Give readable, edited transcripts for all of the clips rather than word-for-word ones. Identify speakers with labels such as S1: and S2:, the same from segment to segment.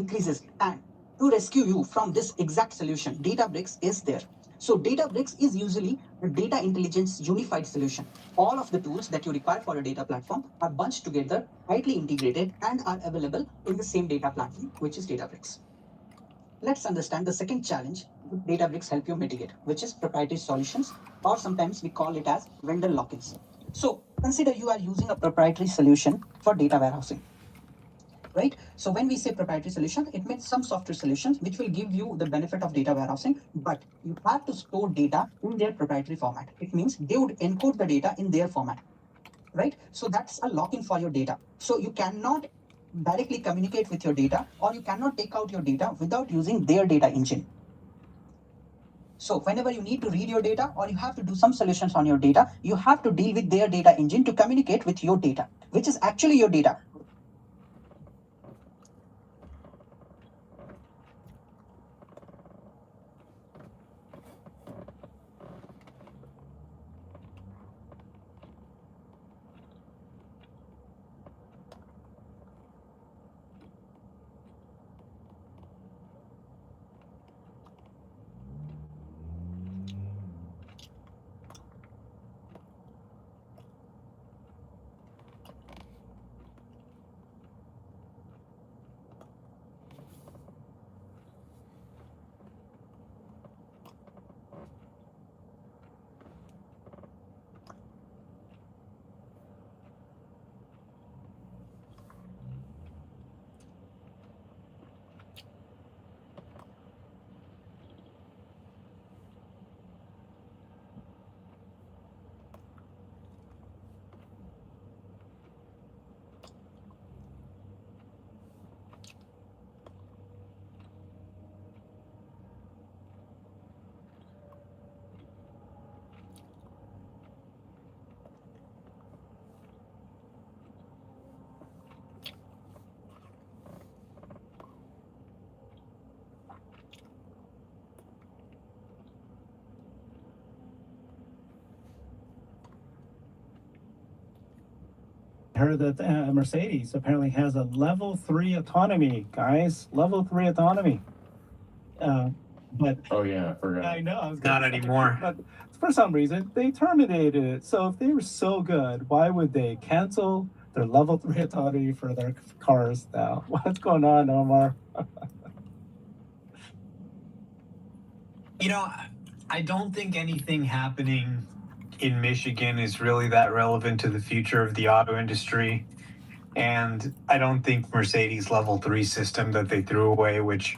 S1: increases. And to rescue you from this exact solution, Databricks is there. So Databricks is usually a data intelligence unified solution. All of the tools that you require for a data platform are bunched together, tightly integrated, and are available in the same data platform, which is Databricks. Let's understand the second challenge Databricks help you mitigate, which is proprietary solutions, or sometimes we call it as vendor lock-ins. So consider you are using a proprietary solution for data warehousing, right? So when we say proprietary solution, it means some software solutions which will give you the benefit of data warehousing, but you have to store data in their proprietary format. It means they would encode the data in their format, right? So that's a lock-in for your data. So you cannot directly communicate with your data, or you cannot take out your data without using their data engine. So whenever you need to read your data or you have to do some solutions on your data, you have to deal with their data engine to communicate with your data, which is actually your data.
S2: Heard that Mercedes apparently has a level 3 autonomy, guys. Level 3 autonomy. But
S3: oh yeah, I forgot.
S2: I know. I was
S4: Not anymore.
S2: But for some reason, they terminated it. So if they were so good, why would they cancel their level 3 autonomy for their cars now? What's going on, Omar?
S4: You know, I don't think anything happening in Michigan is really that relevant to the future of the auto industry. And I don't think Mercedes level 3 system that they threw away, which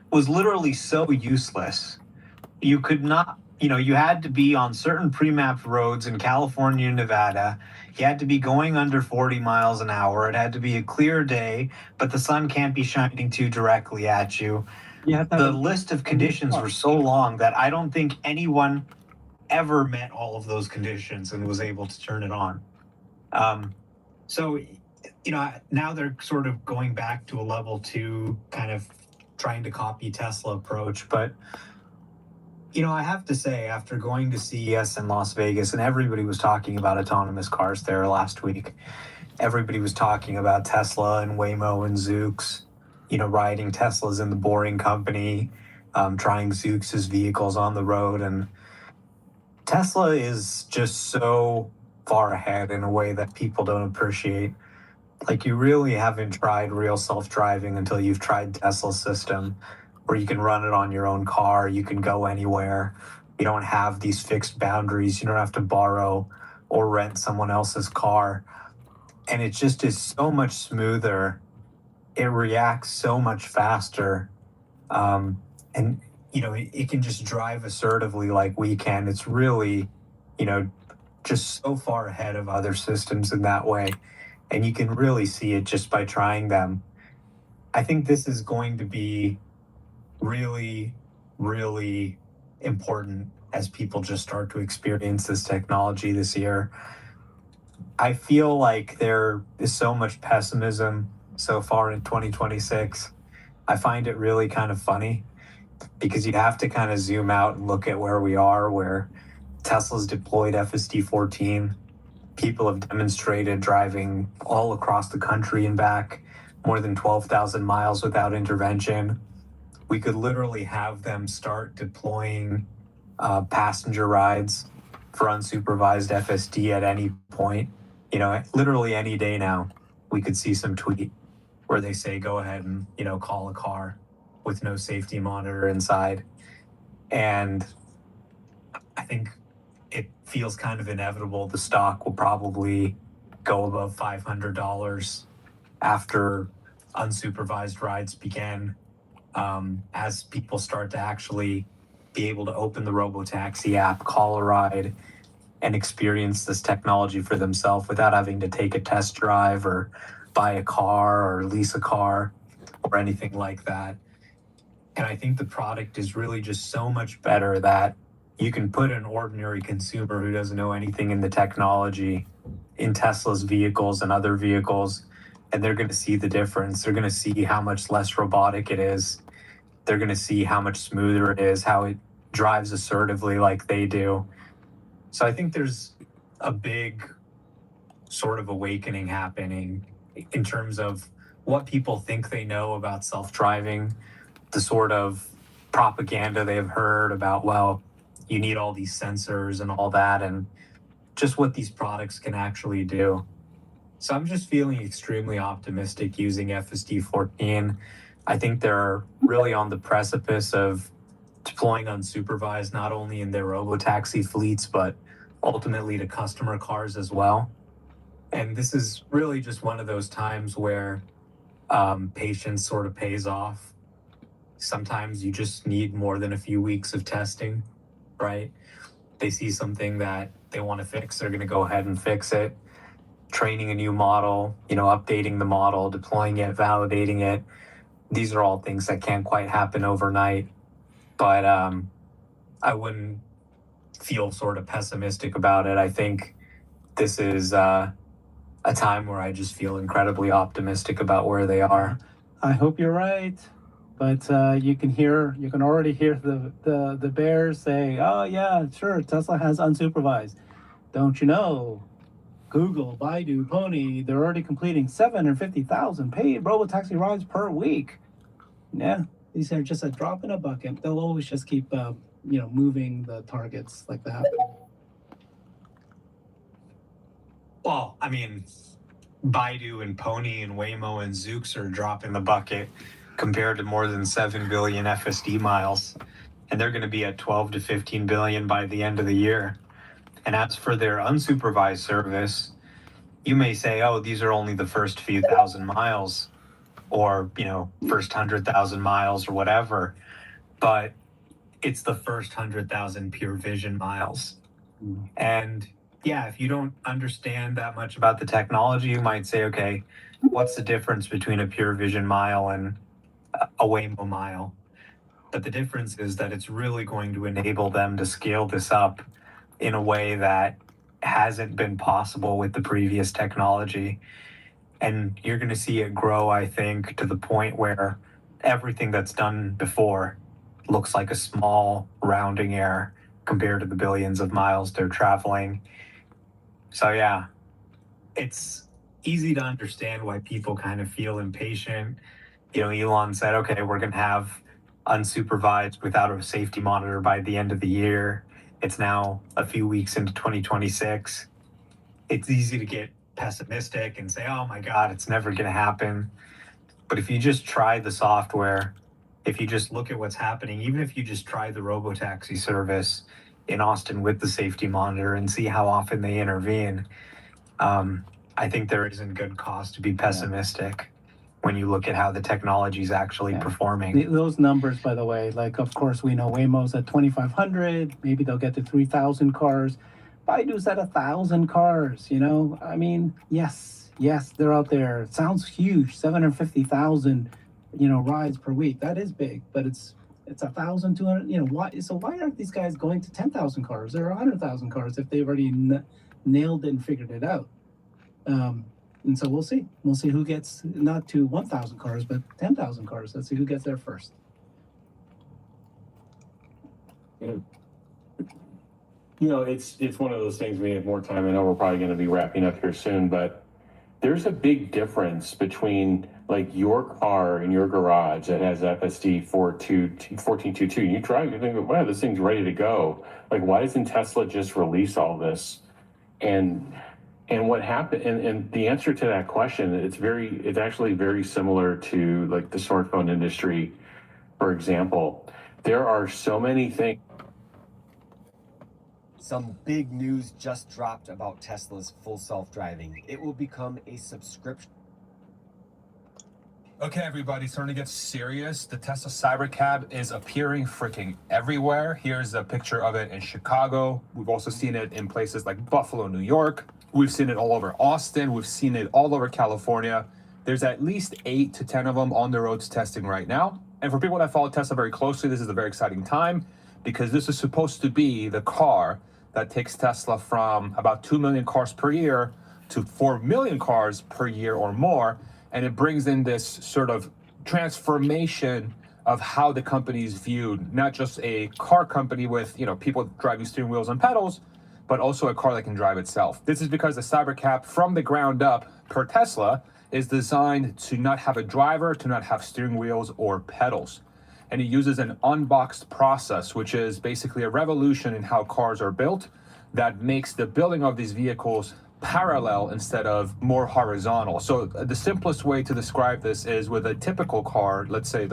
S4: was literally so useless. You could not, you had to be on certain pre-mapped roads in California and Nevada. You had to be going under 40 miles an hour. It had to be a clear day, but the sun can't be shining too directly at you. The list of conditions were so long that I don't think anyone ever met all of those conditions and was able to turn it on. So, now they're sort of going back to a level 2, kind of trying to copy Tesla approach. But, I have to say, after going to CES in Las Vegas, and everybody was talking about autonomous cars there last week, everybody was talking about Tesla and Waymo and Zoox, riding Teslas in the Boring Company, trying Zoox's vehicles on the road. And Tesla is just so far ahead in a way that people don't appreciate. Like, you really haven't tried real self-driving until you've tried Tesla's system, where you can run it on your own car, you can go anywhere, you don't have these fixed boundaries, you don't have to borrow or rent someone else's car. And it just is so much smoother. It reacts so much faster. And it can just drive assertively like we can. It's really, just so far ahead of other systems in that way. And you can really see it just by trying them. I think this is going to be really, really important as people just start to experience this technology this year. I feel like there is so much pessimism so far in 2026. I find it really kind of funny, because you have to kind of zoom out and look at where we are, where Tesla's deployed FSD 14. People have demonstrated driving all across the country and back. more than 12,000 miles without intervention. We could literally have them start deploying passenger rides for unsupervised FSD at any point. Literally any day now, we could see some tweet where they say, go ahead and, call a car with no safety monitor inside. And I think it feels kind of inevitable. The stock will probably go above $500 after unsupervised rides begin, as people start to actually be able to open the robotaxi app, call a ride, and experience this technology for themselves without having to take a test drive or buy a car or lease a car or anything like that. And I think the product is really just so much better that you can put an ordinary consumer who doesn't know anything in the technology in Tesla's vehicles and other vehicles, and they're going to see the difference. They're going to see how much less robotic it is. They're going to see how much smoother it is, how it drives assertively like they do. So I think there's a big sort of awakening happening in terms of what people think they know about self-driving, the sort of propaganda they've heard about, well, you need all these sensors and all that, and just what these products can actually do. So I'm just feeling extremely optimistic using FSD 14. I think they're really on the precipice of deploying unsupervised, not only in their robotaxi fleets, but ultimately to customer cars as well. And this is really just one of those times where patience sort of pays off. Sometimes you just need more than a few weeks of testing, right? They see something that they want to fix, they're going to go ahead and fix it. Training a new model, updating the model, deploying it, validating it. These are all things that can't quite happen overnight. But I wouldn't feel sort of pessimistic about it. I think this is a time where I just feel incredibly optimistic about where they are.
S2: I hope you're right. But you can already hear the bears say, oh yeah, sure, Tesla has unsupervised. Don't you know? Google, Baidu, Pony, they're already completing 750,000 paid robotaxi rides per week. Yeah, these are just a drop in a bucket. They'll always just keep, moving the targets like that.
S4: Well, I mean, Baidu and Pony and Waymo and Zoox are dropping the bucket compared to more than 7 billion FSD miles. And they're going to be at 12 to 15 billion by the end of the year. And as for their unsupervised service, you may say, oh, these are only the first few thousand miles or, first 100,000 miles or whatever. But it's the first 100,000 pure vision miles. And yeah, if you don't understand that much about the technology, you might say, okay, what's the difference between a pure vision mile and a Waymo mile? But the difference is that it's really going to enable them to scale this up in a way that hasn't been possible with the previous technology. And you're going to see it grow, I think, to the point where everything that's done before looks like a small rounding error compared to the billions of miles they're traveling. So yeah, it's easy to understand why people kind of feel impatient. Elon said, okay, we're going to have unsupervised without a safety monitor by the end of the year. It's now a few weeks into 2026. It's easy to get pessimistic and say, oh my God, it's never going to happen. But if you just try the software, if you just look at what's happening, even if you just try the robotaxi service in Austin with the safety monitor and see how often they intervene, I think there isn't good cause to be pessimistic when you look at how the technology is actually performing.
S2: Those numbers, by the way, of course, we know Waymo's at 2,500. Maybe they'll get to 3,000 cars. Baidu's at 1,000 cars, I mean, yes, they're out there. It sounds huge, 750,000, rides per week. That is big, but it's 1,200, why aren't these guys going to 10,000 cars or 100,000 cars if they've already nailed it and figured it out? And so we'll see who gets not to 1,000 cars, but 10,000 cars. Let's see who gets there first.
S3: It's one of those things. We have more time. I know we're probably going to be wrapping up here soon, but there's a big difference between like your car in your garage that has FSD 1422. You drive, you think, wow, this thing's ready to go. Like, why doesn't Tesla just release all this? And what happened, and the answer to that question, it's actually very similar to like the smartphone industry, for example. There are so many things.
S5: Some big news just dropped about Tesla's full self-driving. It will become a subscription.
S6: Okay, everybody, starting to get serious. The Tesla Cybercab is appearing freaking everywhere. Here's a picture of it in Chicago. We've also seen it in places like Buffalo, New York. We've seen it all over Austin. We've seen it all over California. There's at least 8 to 10 of them on the roads testing right now. And for people that follow Tesla very closely, this is a very exciting time because this is supposed to be the car that takes Tesla from about 2 million cars per year to 4 million cars per year or more. And it brings in this sort of transformation of how the company is viewed, not just a car company with, people driving steering wheels and pedals, but also a car that can drive itself. This is because the Cybercab from the ground up per Tesla is designed to not have a driver, to not have steering wheels or pedals. And it uses an unboxed process, which is basically a revolution in how cars are built that makes the building of these vehicles parallel instead of more horizontal. So the simplest way to describe this is with a typical car, let's say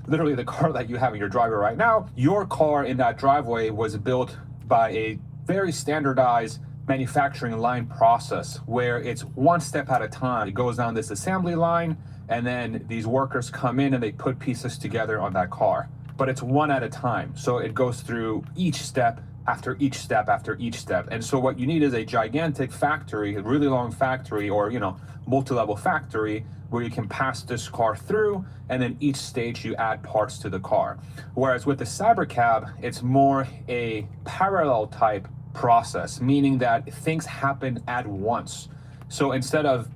S6: literally the car that you have in your driveway right now, your car in that driveway was built by a very standardized manufacturing line process where it's one step at a time. It goes down this assembly line, and then these workers come in and they put pieces together on that car. But it's one at a time. So it goes through each step after each step after each step. And so what you need is a gigantic factory, a really long factory, or multi-level factory where you can pass this car through, and then each stage you add parts to the car. Whereas with the Cybercab, it's more a parallel type process, meaning that things happen at once. So instead of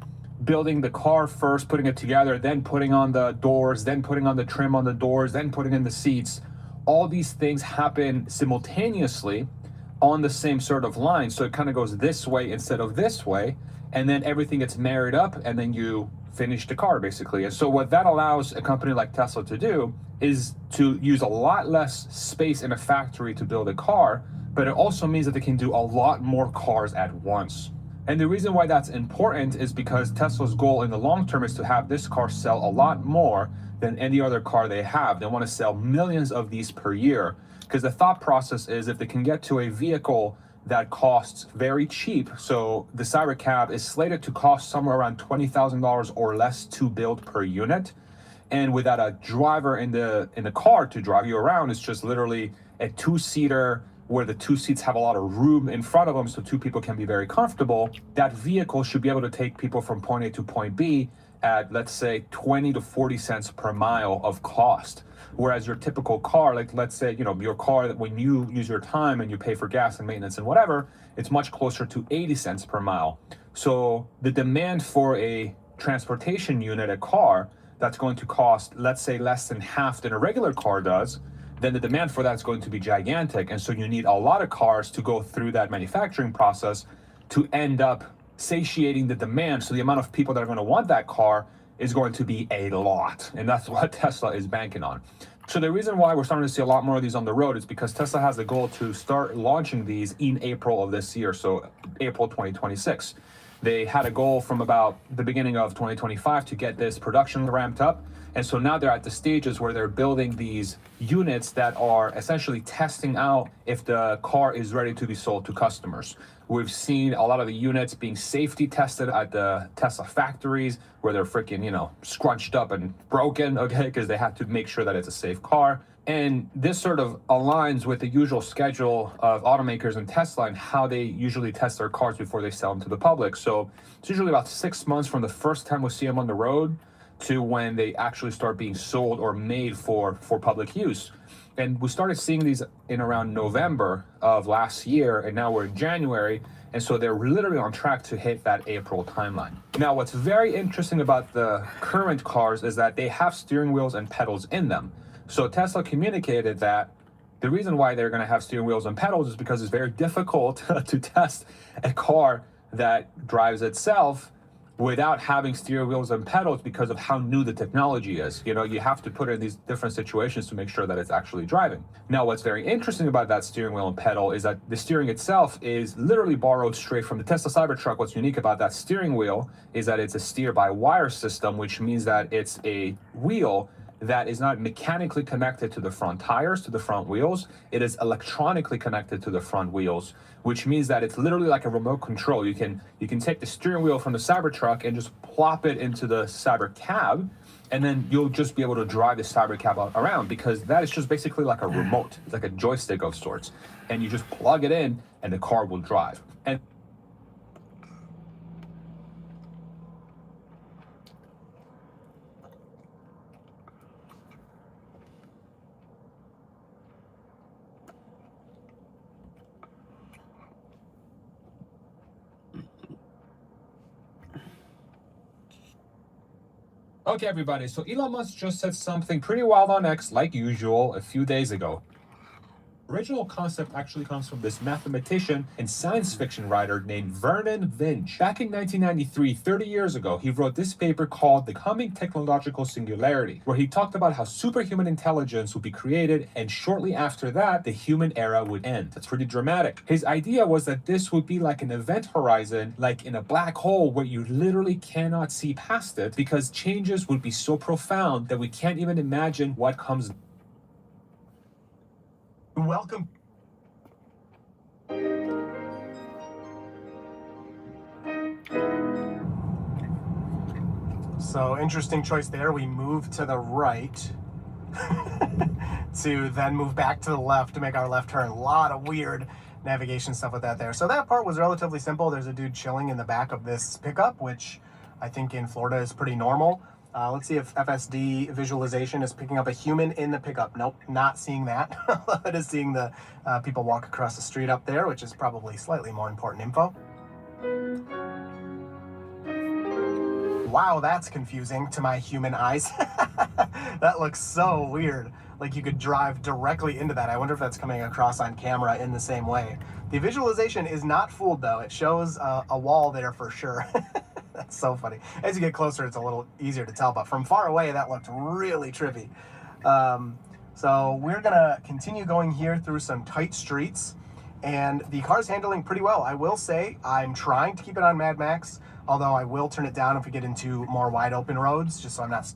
S6: building the car first, putting it together, then putting on the doors, then putting on the trim on the doors, then putting in the seats, all these things happen simultaneously on the same sort of line. So it kind of goes this way instead of this way, and then everything gets married up, and then you finish the car basically. And so what that allows a company like Tesla to do is to use a lot less space in a factory to build a car, but it also means that they can do a lot more cars at once. And the reason why that's important is because Tesla's goal in the long term is to have this car sell a lot more than any other car they have. They want to sell millions of these per year, because the thought process is if they can get to a vehicle that costs very cheap, so the Cybercab is slated to cost somewhere around $20,000 or less to build per unit, and without a driver in the car to drive you around, it's just literally a 2-seater where the 2 seats have a lot of room in front of them so 2 people can be very comfortable. That vehicle should be able to take people from point A to point B at, let's say, 20 to 40 cents per mile of cost. Whereas your typical car, like let's say, your car that when you use your time and you pay for gas and maintenance and whatever, it's much closer to 80 cents per mile. So the demand for a transportation unit, a car, that's going to cost, let's say, less than half than a regular car does, then the demand for that is going to be gigantic. And so you need a lot of cars to go through that manufacturing process to end up satiating the demand. So the amount of people that are going to want that car is going to be a lot. And that's what Tesla is banking on. So the reason why we're starting to see a lot more of these on the road is because Tesla has the goal to start launching these in April of this year, so April 2026. They had a goal from about the beginning of 2025 to get this production ramped up. And so now they're at the stages where they're building these units that are essentially testing out if the car is ready to be sold to customers. We've seen a lot of the units being safety tested at the Tesla factories where they're freaking, scrunched up and broken, okay, because they have to make sure that it's a safe car. And this sort of aligns with the usual schedule of automakers and Tesla and how they usually test their cars before they sell them to the public. So it's usually about 6 months from the first time we see them on the road to when they actually start being sold or made for public use. And we started seeing these in around November of last year, and now we're in January. And so they're literally on track to hit that April timeline. Now, what's very interesting about the current cars is that they have steering wheels and pedals in them. So Tesla communicated that the reason why they're going to have steering wheels and pedals is because it's very difficult to test a car that drives itself without having steering wheels and pedals because of how new the technology is. You know, you have to put it in these different situations to make sure that it's actually driving. Now, what's very interesting about that steering wheel and pedal is that the steering itself is literally borrowed straight from the Tesla Cybertruck. What's unique about that steering wheel is that it's a steer-by-wire system, which means that it's a wheel that is not mechanically connected to the front tires, to the front wheels. It is electronically connected to the front wheels, which means that it's literally like a remote control. You can take the steering wheel from the Cybertruck and just plop it into the Cybercab, and then you'll just be able to drive the Cybercab around, because that is just basically like a remote. It's like a joystick of sorts. And you just plug it in and the car will drive. And okay, everybody, so Elon Musk just said something pretty wild on X, like usual, a few days ago. Original concept actually comes from this mathematician and science fiction writer named Vernon Vinge. Back in 1993, 30 years ago, he wrote this paper called The Coming Technological Singularity, where he talked about how superhuman intelligence would be created, and shortly after that, the human era would end. That's pretty dramatic. His idea was that this would be like an event horizon, like in a black hole where you literally cannot see past it, because changes would be so profound that we can't even imagine what comes.
S7: Welcome. So interesting choice there. We move to the right to then move back to the left to make our left turn. A lot of weird navigation stuff with that there. So that part was relatively simple. There's a dude chilling in the back of this pickup, which I think in Florida is pretty normal. Let's see if FSD visualization is picking up a human in the pickup. Nope, not seeing that. It is seeing the people walk across the street up there, which is probably slightly more important info. Wow, that's confusing to my human eyes. That looks so weird. Like you could drive directly into that. I wonder if that's coming across on camera in the same way. The visualization is not fooled though. It shows a wall there for sure. That's so funny. As you get closer, it's a little easier to tell, but from far away, that looked really trippy. So we're gonna continue going here through some tight streets, and the car's handling pretty well. I will say I'm trying to keep it on Mad Max, although I will turn it down if we get into more wide open roads, just so I'm not...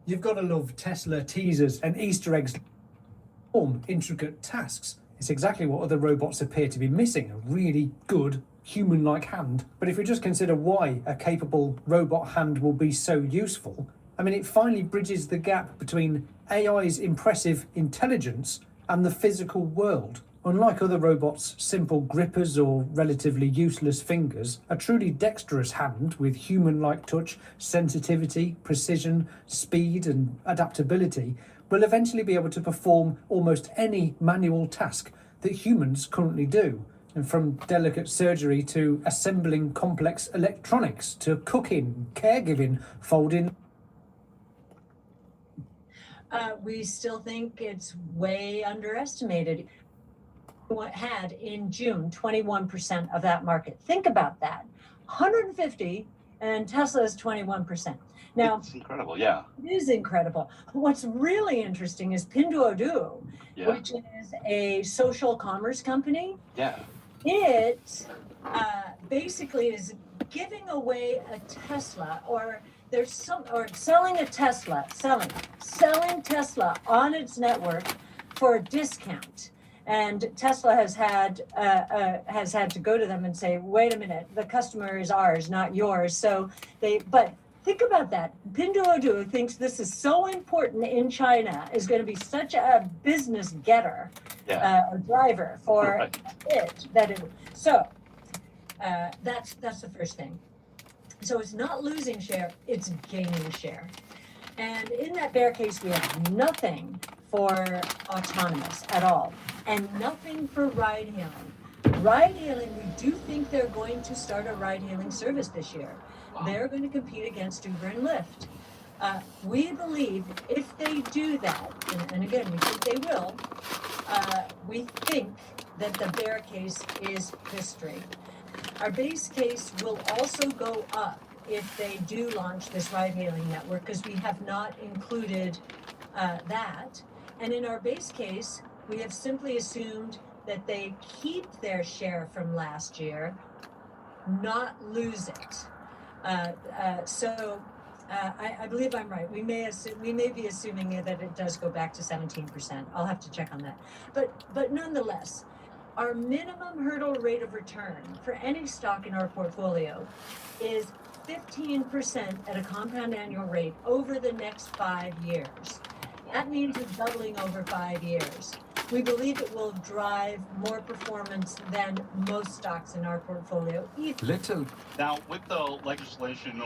S8: You've got to love Tesla teasers and Easter eggs, perform intricate tasks. It's exactly what other robots appear to be missing, a really good human-like hand. But if we just consider why a capable robot hand will be so useful, I mean, it finally bridges the gap between AI's impressive intelligence and the physical world. Unlike other robots' simple grippers or relatively useless fingers, a truly dexterous hand with human-like touch, sensitivity, precision, speed and adaptability will eventually be able to perform almost any manual task that humans currently do. And from delicate surgery to assembling complex electronics to cooking, caregiving, folding.
S9: We still think it's way underestimated. What had in June 21% of that market. Think about that. 150 and Tesla is 21%. Now,
S10: it's incredible, yeah.
S9: It is incredible. What's really interesting is Pinduoduo, which is a social commerce company.
S10: Yeah.
S9: It basically is giving away a Tesla, or selling a Tesla, selling Tesla on its network for a discount. And Tesla has had to go to them and say, wait a minute, the customer is ours, not yours. But think about that. Pinduoduo thinks this is so important in China, is going to be such a business getter, a driver for it that it. So that's the first thing. So it's not losing share, it's gaining share. And in that bear case, we have nothing for autonomous at all, and nothing for ride hailing. Ride hailing, we do think they're going to start a ride hailing service this year. They're going to compete against Uber and Lyft. We believe if they do that, and again, we think they will, we think that the bear case is history. Our base case will also go up if they do launch this ride-hailing network, because we have not included that. And in our base case, we have simply assumed that they keep their share from last year, not lose it. I believe I'm right. We may be assuming that it does go back to 17%. I'll have to check on that. But nonetheless, our minimum hurdle rate of return for any stock in our portfolio is 15% at a compound annual rate over the next 5 years. That means it's doubling over 5 years. We believe it will drive more performance than most stocks in our portfolio.
S10: Little.
S11: Now, with the legislation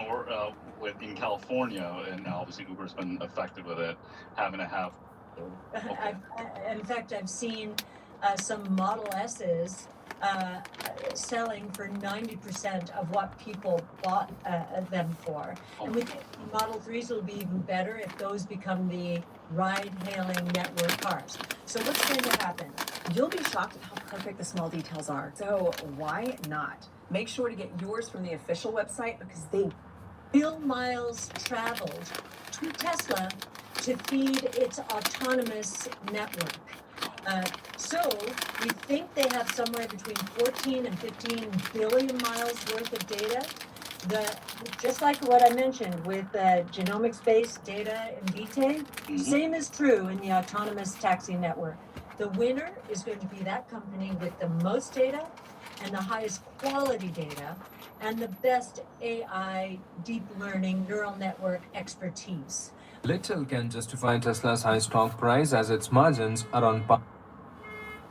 S11: in California, and obviously Uber's been affected with it, having to have. Okay.
S9: In fact, I've seen some Model S's selling for 90% of what people bought them for. And we think Model 3s will be even better if those become the ride-hailing network cars. So what's going to happen?
S12: You'll be shocked at how perfect the small details are. So why not? Make sure to get yours from the official website, because they
S9: bill miles traveled to Tesla to feed its autonomous network. So we think they have somewhere between 14 and 15 billion miles worth of data. Just like what I mentioned with genomics-based data and VT, same is true in the autonomous taxi network. The winner is going to be that company with the most data and the highest quality data and the best AI, deep learning, neural network expertise.
S10: Little can justify Tesla's high stock price as its margins are on par.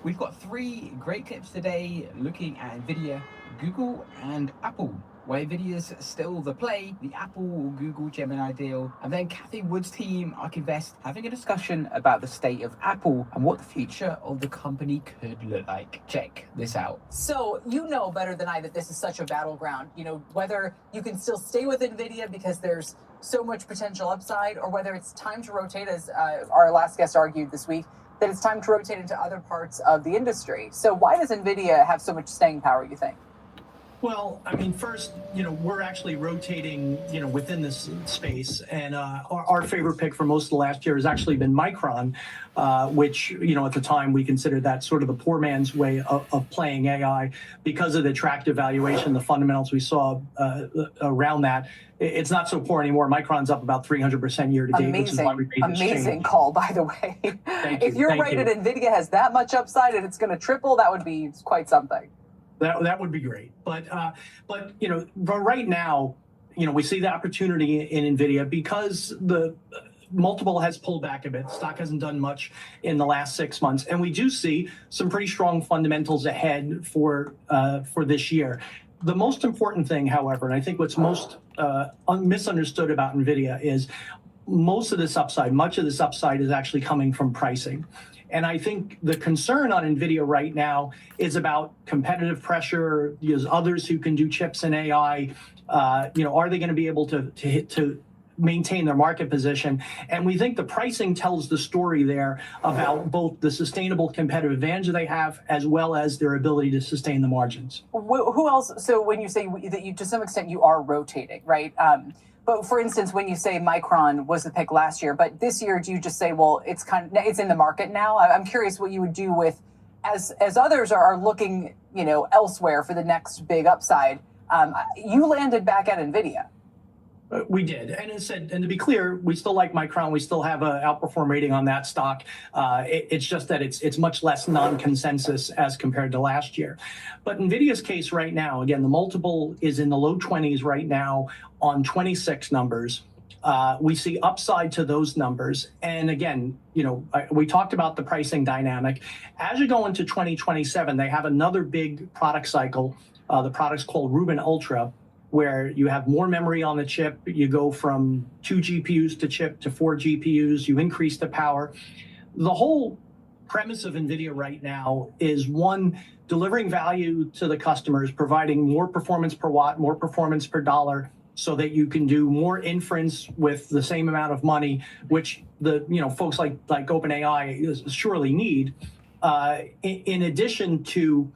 S13: We've got 3 great clips today looking at Nvidia, Google, and Apple. Where Nvidia's still the play, the Apple Google Gemini deal, and then Kathy Wood's team, ARK Invest, having a discussion about the state of Apple and what the future of the company could look like. Check this out.
S14: So you know better than I that this is such a battleground. You know, whether you can still stay with Nvidia because there's so much potential upside, or whether it's time to rotate, as our last guest argued this week, that it's time to rotate into other parts of the industry. So why does Nvidia have so much staying power, you think?
S15: Well, I mean, first, we're actually rotating, within this space, and our favorite pick for most of the last year has actually been Micron, which, at the time we considered that sort of the poor man's way of playing AI because of the attractive valuation, the fundamentals we saw around that. It's not so poor anymore. Micron's up about 300% year to date, which is why we made this change.
S14: Amazing call, by the way. If you're right that Nvidia has that much upside and it's going to triple, that would be quite something.
S15: That would be great. But right now, we see the opportunity in Nvidia because the multiple has pulled back a bit. Stock hasn't done much in the last 6 months, and we do see some pretty strong fundamentals ahead for this year. The most important thing, however, and I think what's most misunderstood about Nvidia is much of this upside is actually coming from pricing. And I think the concern on Nvidia right now is about competitive pressure. There's others who can do chips and AI. Are they going to be able to maintain their market position? And we think the pricing tells the story there about both the sustainable competitive advantage they have as well as their ability to sustain the margins.
S14: Who else? So when you say that you, to some extent, you are rotating, right? But for instance, when you say Micron was the pick last year, but this year, do you just say, well, it's in the market now? I'm curious what you would do with, as others are looking, elsewhere for the next big upside. You landed back at Nvidia.
S15: We did, and to be clear, we still like Micron. We still have an outperform rating on that stock. It's just that it's much less non-consensus as compared to last year. But Nvidia's case right now, again, the multiple is in the low 20s right now on 26 numbers. We see upside to those numbers, and again, we talked about the pricing dynamic. As you go into 2027, they have another big product cycle. The product's called Rubin Ultra, where you have more memory on the chip. You go from 2 GPUs to chip to 4 GPUs. You increase the power. The whole premise of NVIDIA right now is, one, delivering value to the customers, providing more performance per watt, more performance per dollar, so that you can do more inference with the same amount of money, which the folks like OpenAI surely need. In addition to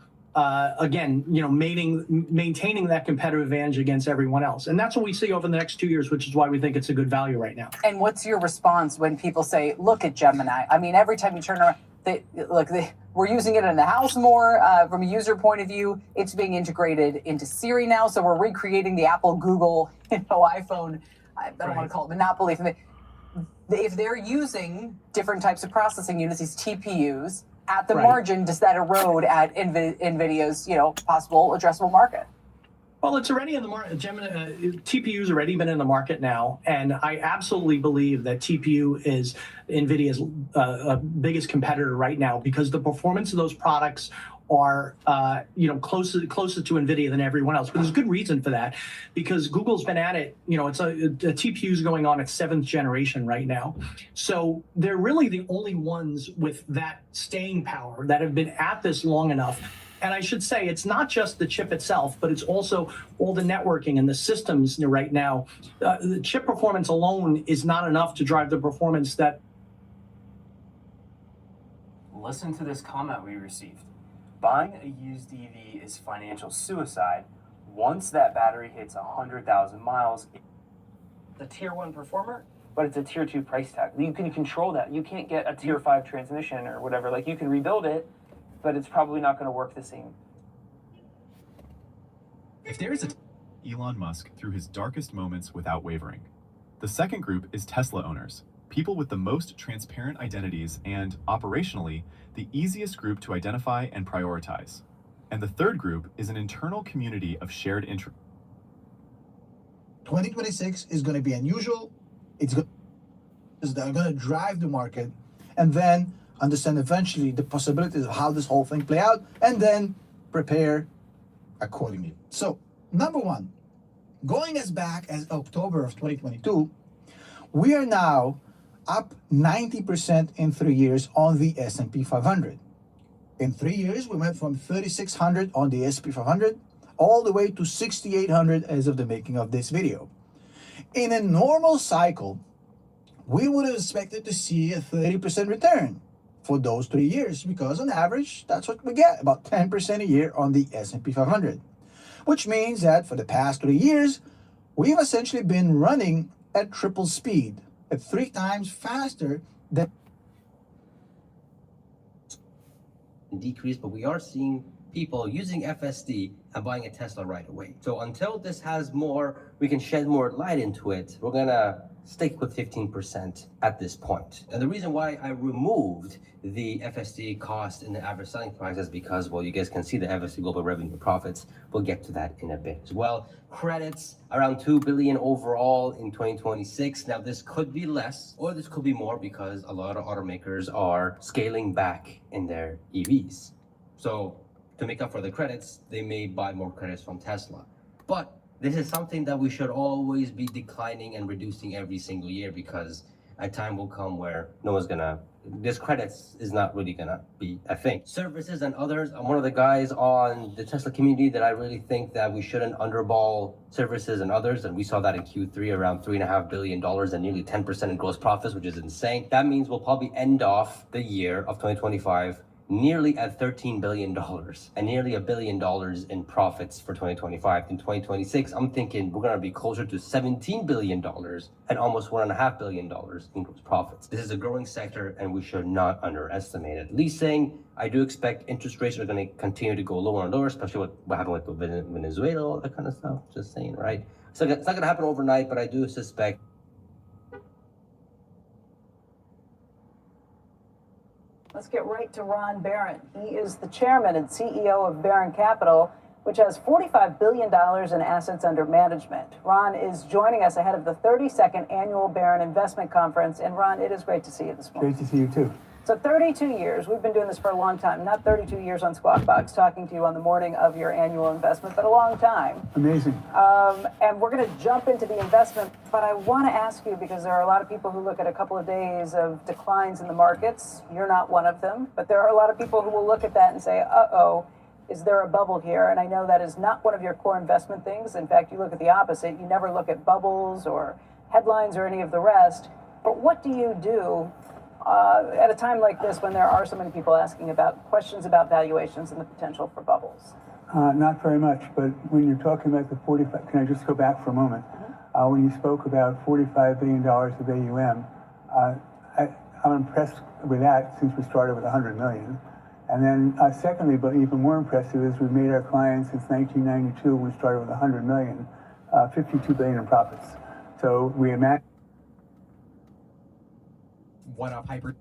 S15: again, maintaining that competitive advantage against everyone else. And that's what we see over the next 2 years, which is why we think it's a good value right now.
S14: And what's your response when people say, look at Gemini? I mean, every time you turn around, we're using it in the house more. From a user point of view, it's being integrated into Siri now. So we're recreating the Apple, Google, iPhone, I don't want to call it monopoly. If they're using different types of processing units, these TPUs, at the margin, does that erode at NVIDIA's, possible addressable market?
S15: Well, it's already in the market. Gemini, TPU's already been in the market now, and I absolutely believe that TPU is NVIDIA's biggest competitor right now because the performance of those products are closer to NVIDIA than everyone else. But there's good reason for that because Google's been at it. It's a TPU's going on its 7th generation right now. So they're really the only ones with that staying power that have been at this long enough. And I should say, it's not just the chip itself, but it's also all the networking and the systems right now. The chip performance alone is not enough to drive the performance that.
S16: Listen to this comment we received. Buying a used EV is financial suicide. Once that battery hits 100,000 miles,
S17: The tier 1 performer?
S16: but it's a tier 2 price tag. You can control that. You can't get a tier 5 transmission or whatever. Like, you can rebuild it, but it's probably not going to work the same.
S18: If there is Elon Musk through his darkest moments without wavering. The second group is Tesla owners, people with the most transparent identities and, operationally, the easiest group to identify and prioritize. And the third group is an internal community of shared interest.
S19: 2026 is going to be unusual. They're going to drive the market and then understand eventually the possibilities of how this whole thing play out and then prepare accordingly. So, number one, going as back as October of 2022, we are now up 90% in 3 years on the S&P 500. In 3 years, we went from 3,600 on the S&P 500 all the way to 6,800 as of the making of this video. In a normal cycle, we would have expected to see a 30% return for those 3 years because on average, that's what we get, about 10% a year on the S&P 500. Which means that for the past 3 years, we've essentially been running at triple speed, at 3 times faster than
S20: decrease, but we are seeing people using FSD and buying a Tesla right away. So until this has more, we can shed more light into it, we're gonna stick with 15% at this point. And the reason why I removed the FSD cost in the average selling price is because, well, you guys can see the FSD global revenue profits. We'll get to that in a bit as well. Credits around 2 billion overall in 2026. Now this could be less or this could be more because a lot of automakers are scaling back in their EVs. So to make up for the credits, they may buy more credits from Tesla. But this is something that we should always be declining and reducing every single year because a time will come where no one's gonna, this credits is not really gonna be a thing. Services and others, I'm one of the guys on the Tesla community that I really think that we shouldn't underball services and others, and we saw that in Q3 around $3.5 billion and nearly 10% in gross profits, which is insane. That means we'll probably end off the year of 2025 nearly at $13 billion and nearly $1 billion in profits for 2025. In 2026, I'm thinking we're gonna be closer to $17 billion and almost $1.5 billion in gross profits. This is a growing sector and we should not underestimate it. Leasing, I do expect interest rates are gonna continue to go lower and lower, especially what happened with Venezuela, all that kind of stuff, just saying, right? So it's not gonna happen overnight, but I do suspect.
S21: Let's get right to Ron Barron. He is the chairman and CEO of Barron Capital, which has $45 billion in assets under management. Ron is joining us ahead of the 32nd annual Barron Investment Conference. And Ron, it is great to see you this morning.
S19: Great to see you too.
S21: So 32 years, we've been doing this for a long time, not 32 years on Squawk Box, talking to you on the morning of your annual investment, but a long time.
S19: Amazing.
S21: And we're going to jump into the investment, but I want to ask you, because there are a lot of people who look at a couple of days of declines in the markets. You're not one of them, but there are a lot of people who will look at that and say, uh-oh, is there a bubble here? And I know that is not one of your core investment things. In fact, you look at the opposite. You never look at bubbles or headlines or any of the rest. But what do you do at a time like this when there are so many people asking about questions about valuations and the potential for bubbles?
S1: Not very much, but when you're talking about the 45, can I just go back for a moment? When you spoke about $45 billion of AUM, I'm impressed with that since we started with 100 million. And then secondly, but even more impressive is we've made our clients since 1992, when we started with 100 million, 52 billion in profits. So we imagine
S22: one-up hyper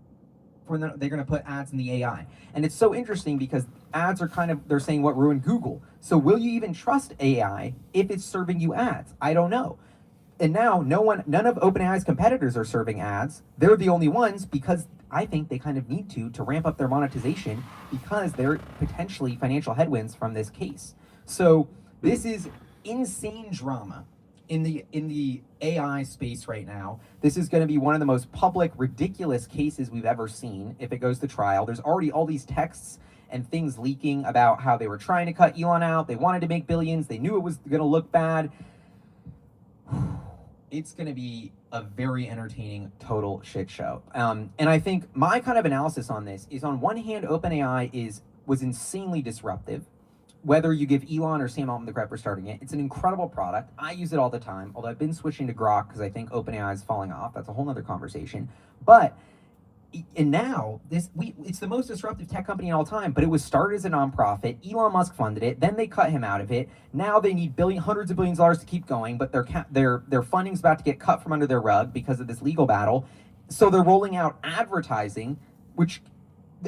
S22: when they're going to put ads in the AI. And it's so interesting because ads are kind of, they're saying what ruined Google. So will you even trust AI if it's serving you ads? I don't know. And now none of OpenAI's competitors are serving ads. They're the only ones because I think they kind of need to ramp up their monetization because they're potentially financial headwinds from this case. So this is insane drama in the AI space right now. This is going to be one of the most public, ridiculous cases we've ever seen if it goes to trial. There's already all these texts and things leaking about how they were trying to cut Elon out. They wanted to make billions. They knew it was going to look bad. It's going to be a very entertaining total shit show. And I think my kind of analysis on this is, on one hand, OpenAI was insanely disruptive. Whether you give Elon or Sam Altman the credit for starting it, it's an incredible product. I use it all the time, although I've been switching to Grok because I think OpenAI is falling off. That's a whole other conversation. And now it's the most disruptive tech company in all time, but it was started as a nonprofit. Elon Musk funded it, then they cut him out of it. Now they need hundreds of billions of dollars to keep going, but their funding's about to get cut from under their rug because of this legal battle. So they're rolling out advertising, which,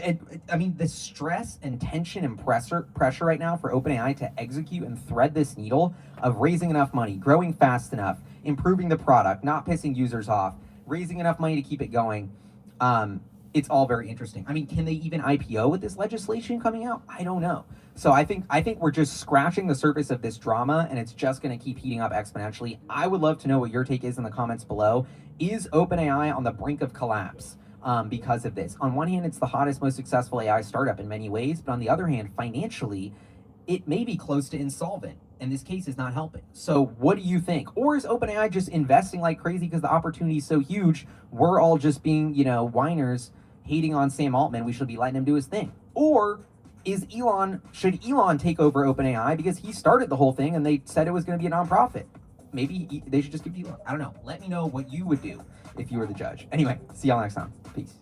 S22: I mean, the stress and tension and pressure right now for OpenAI to execute and thread this needle of raising enough money, growing fast enough, improving the product, not pissing users off, raising enough money to keep it going. It's all very interesting. I mean, can they even IPO with this legislation coming out? I don't know. So I think we're just scratching the surface of this drama, and it's just going to keep heating up exponentially. I would love to know what your take is in the comments below. Is OpenAI on the brink of collapse because of this? On one hand, it's the hottest, most successful AI startup in many ways, but on the other hand, financially, it may be close to insolvent, and this case is not helping. So what do you think? Or is OpenAI just investing like crazy because the opportunity is so huge, we're all just being, whiners, hating on Sam Altman, we should be letting him do his thing? Or should Elon take over OpenAI because he started the whole thing and they said it was going to be a nonprofit? Maybe they should just give Elon. I don't know. Let me know what you would do if you were the judge. Anyway, see y'all next time. Peace.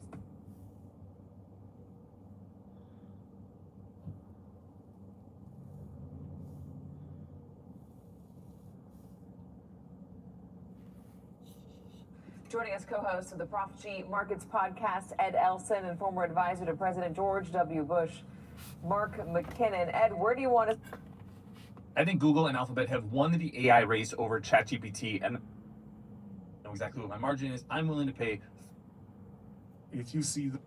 S21: Joining us, co-host of the Prophecy Markets podcast, Ed Elson, and former advisor to President George W. Bush, Mark McKinnon. Ed, where do you want to...
S23: I think Google and Alphabet have won the AI race over ChatGPT, and I know exactly what my margin is. I'm willing to pay. If you see the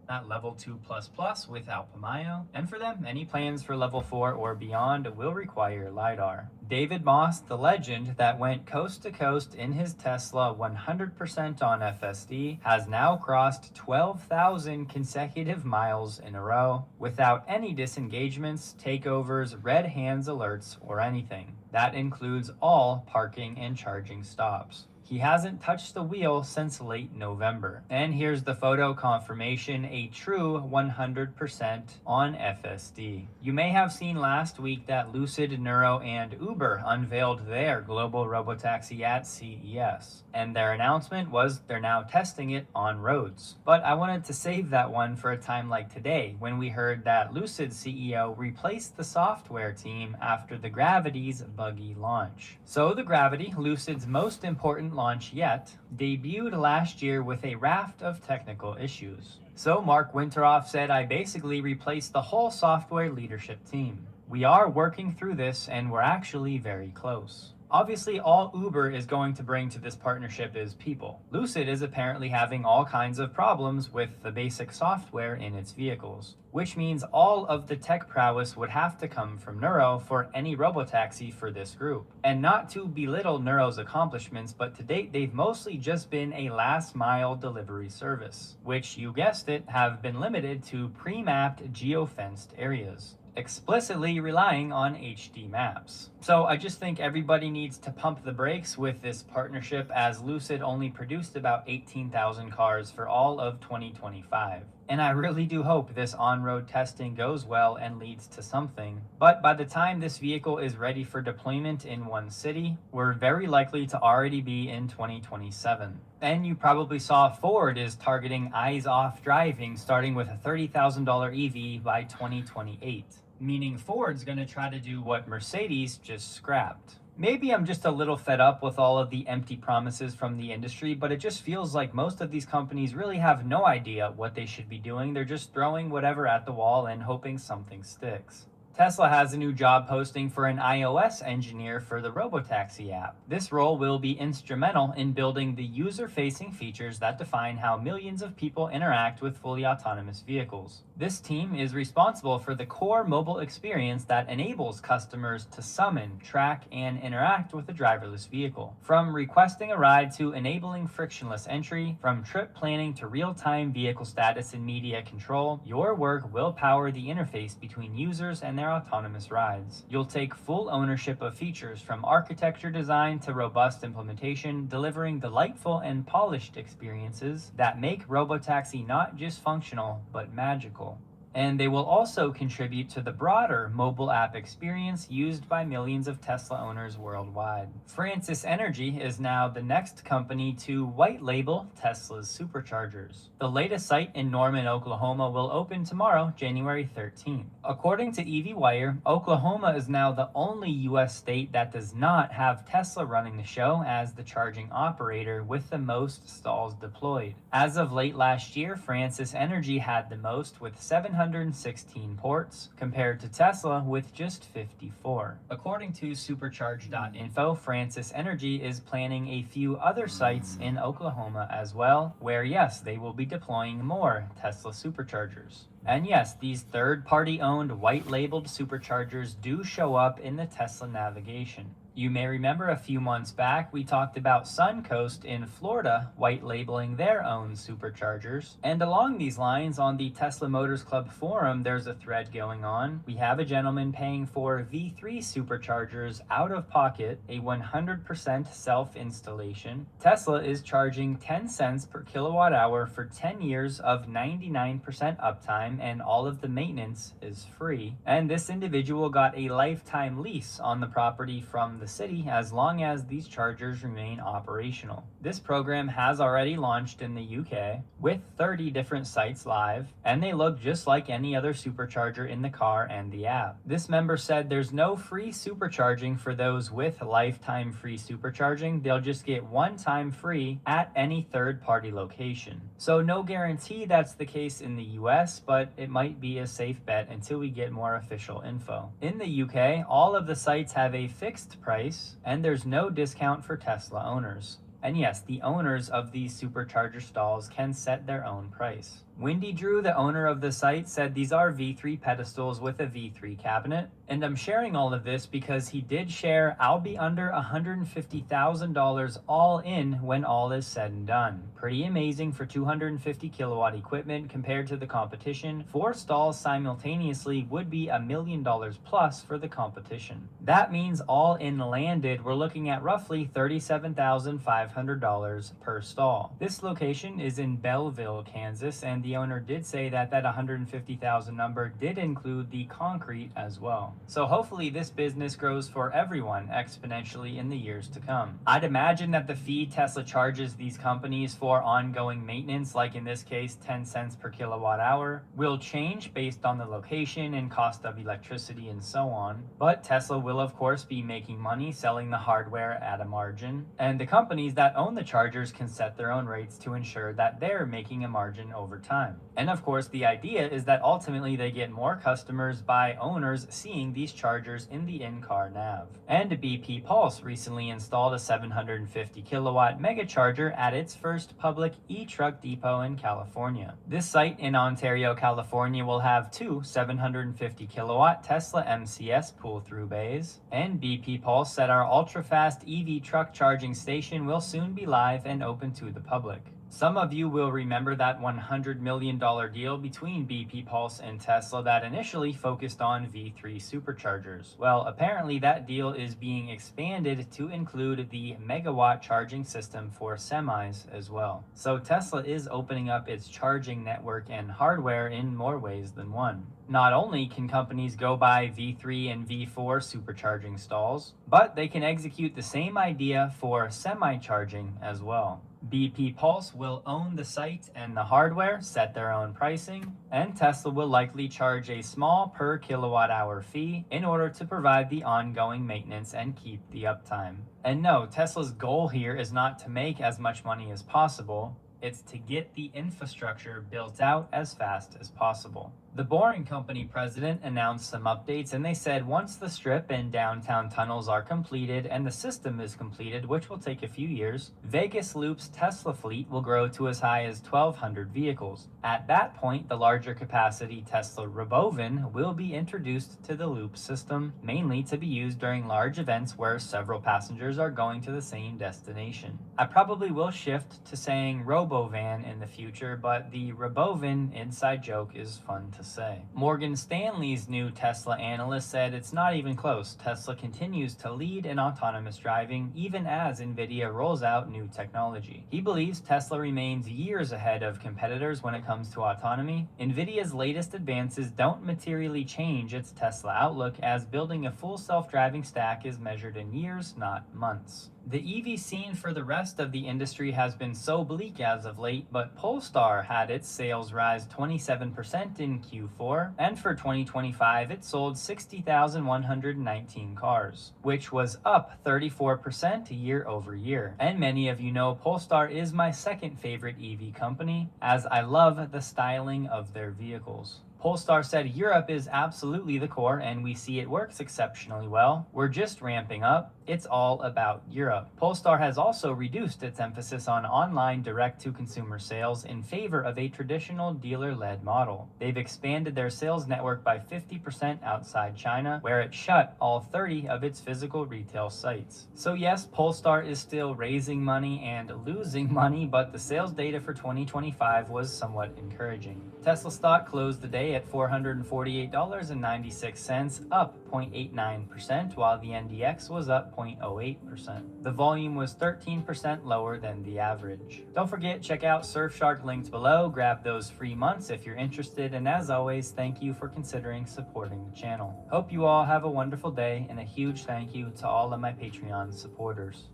S24: at level 2++ with Alpamayo, and for them, any plans for level 4 or beyond will require LiDAR. David Moss, the legend that went coast to coast in his Tesla 100% on FSD, has now crossed 12,000 consecutive miles in a row without any disengagements, takeovers, red hands alerts, or anything. That includes all parking and charging stops. He hasn't touched the wheel since late November. And here's the photo confirmation, a true 100% on FSD. You may have seen last week that Lucid, Neuro, and Uber unveiled their global robotaxi at CES. And their announcement was they're now testing it on roads. But I wanted to save that one for a time like today, when we heard that Lucid CEO replaced the software team after the Gravity's buggy launch. So the Gravity, Lucid's most important launch yet, debuted last year with a raft of technical issues. So Mark Winteroff said, I basically replaced the whole software leadership team. We are working through this and we're actually very close. Obviously, all Uber is going to bring to this partnership is people. Lucid is apparently having all kinds of problems with the basic software in its vehicles, which means all of the tech prowess would have to come from Neuro for any robotaxi for this group. And not to belittle Neuro's accomplishments, but to date they've mostly just been a last mile delivery service, which, you guessed it, have been limited to pre-mapped geofenced areas. explicitly relying on HD maps. So I just think everybody needs to pump the brakes with this partnership, as Lucid only produced about 18,000 cars for all of 2025. And I really do hope this on-road testing goes well and leads to something. But by the time this vehicle is ready for deployment in one city, we're very likely to already be in 2027. And you probably saw Ford is targeting eyes-off driving starting with a $30,000 EV by 2028. Meaning Ford's gonna try to do what Mercedes just scrapped. Maybe I'm just a little fed up with all of the empty promises from the industry, but it just feels like most of these companies really have no idea what they should be doing. They're just throwing whatever at the wall and hoping something sticks. Tesla has a new job posting for an iOS engineer for the Robotaxi app. This role will be instrumental in building the user-facing features that define how millions of people interact with fully autonomous vehicles. This team is responsible for the core mobile experience that enables customers to summon, track, and interact with a driverless vehicle. From requesting a ride to enabling frictionless entry, from trip planning to real-time vehicle status and media control, your work will power the interface between users and their autonomous rides. You'll take full ownership of features from architecture design to robust implementation, delivering delightful and polished experiences that make Robotaxi not just functional, but magical. And they will also contribute to the broader mobile app experience used by millions of Tesla owners worldwide. Francis Energy is now the next company to white label Tesla's superchargers. The latest site in Norman, Oklahoma will open tomorrow, January 13th. According to EV Wire, Oklahoma is now the only US state that does not have Tesla running the show as the charging operator with the most stalls deployed. As of late last year, Francis Energy had the most with 716 ports, compared to Tesla with just 54. According to supercharge.info, Francis Energy is planning a few other sites in Oklahoma as well, where yes, they will be deploying more Tesla superchargers. And yes, these third-party owned white-labeled superchargers do show up in the Tesla navigation. You may remember a few months back, we talked about Suncoast in Florida white labeling their own superchargers. And along these lines, on the Tesla Motors Club forum, there's a thread going on. We have a gentleman paying for V3 superchargers out of pocket, a 100% self-installation. Tesla is charging 10 cents per kilowatt hour for 10 years of 99% uptime, and all of the maintenance is free. And this individual got a lifetime lease on the property from the city as long as these chargers remain operational. This program has already launched in the UK with 30 different sites live, and they look just like any other supercharger in the car and the app. This member said there's no free supercharging for those with lifetime free supercharging. They'll just get one time free at any third-party location. So no guarantee that's the case in the US, but it might be a safe bet until we get more official info. In the UK, all of the sites have a fixed price, and there's no discount for Tesla owners. And yes, the owners of these supercharger stalls can set their own price. Wendy Drew, the owner of the site, said these are V3 pedestals with a V3 cabinet. And I'm sharing all of this because he did share, I'll be under $150,000 all in when all is said and done. Pretty amazing for 250 kilowatt equipment compared to the competition. 4 stalls simultaneously would be $1 million plus for the competition. That means all in landed, we're looking at roughly $37,500 per stall. This location is in Belleville, Kansas, and the owner did say that that 150,000 number did include the concrete as well. So hopefully this business grows for everyone exponentially in the years to come. I'd imagine that the fee Tesla charges these companies for ongoing maintenance, like in this case 10 cents per kilowatt hour, will change based on the location and cost of electricity and so on. But Tesla will of course be making money selling the hardware at a margin, and the companies that own the chargers can set their own rates to ensure that they're making a margin over time. And of course the idea is that ultimately they get more customers by owners seeing these chargers in the in-car nav. And BP Pulse recently installed a 750 kilowatt mega charger at its first public e-truck depot in California. This site in Ontario, California will have 2 750 kilowatt Tesla MCS pull-through bays, and BP Pulse said our ultra-fast EV truck charging station will soon be live and open to the public. Some of you will remember that $100 million deal between BP Pulse and Tesla that initially focused on V3 superchargers. Well, apparently that deal is being expanded to include the megawatt charging system for semis as well. So Tesla is opening up its charging network and hardware in more ways than one. Not only can companies go buy V3 and V4 supercharging stalls, but they can execute the same idea for semi-charging as well. BP Pulse will own the site and the hardware, set their own pricing, and Tesla will likely charge a small per kilowatt hour fee in order to provide the ongoing maintenance and keep the uptime. And no, Tesla's goal here is not to make as much money as possible, it's to get the infrastructure built out as fast as possible. The Boring Company president announced some updates, and they said once the strip and downtown tunnels are completed and the system is completed, which will take a few years, Vegas Loop's Tesla fleet will grow to as high as 1,200 vehicles. At that point, the larger capacity Tesla Robovan will be introduced to the Loop system, mainly to be used during large events where several passengers are going to the same destination. I probably will shift to saying Robovan in the future, but the Robovan inside joke is fun to say. Morgan Stanley's new Tesla analyst said it's not even close. Tesla continues to lead in autonomous driving even as Nvidia rolls out new technology. He believes Tesla remains years ahead of competitors when it comes to autonomy. Nvidia's latest advances don't materially change its Tesla outlook, as building a full self-driving stack is measured in years, not months. The EV scene for the rest of the industry has been so bleak as of late, but Polestar had its sales rise 27% in Q4, and for 2025 it sold 60,119 cars, which was up 34% year over year. And many of you know Polestar is my second favorite EV company, as I love the styling of their vehicles. Polestar said Europe is absolutely the core and we see it works exceptionally well. We're just ramping up. It's all about Europe. Polestar has also reduced its emphasis on online direct-to-consumer sales in favor of a traditional dealer-led model. They've expanded their sales network by 50% outside China, where it shut all 30 of its physical retail sites. So yes, Polestar is still raising money and losing money, but the sales data for 2025 was somewhat encouraging. Tesla stock closed the day at $448.96, up 0.89%, while the NDX was up 0.08%. The volume was 13% lower than the average. Don't forget, check out Surfshark linked below, grab those free months if you're interested, and as always, thank you for considering supporting the channel. Hope you all have a wonderful day, and a huge thank you to all of my Patreon supporters.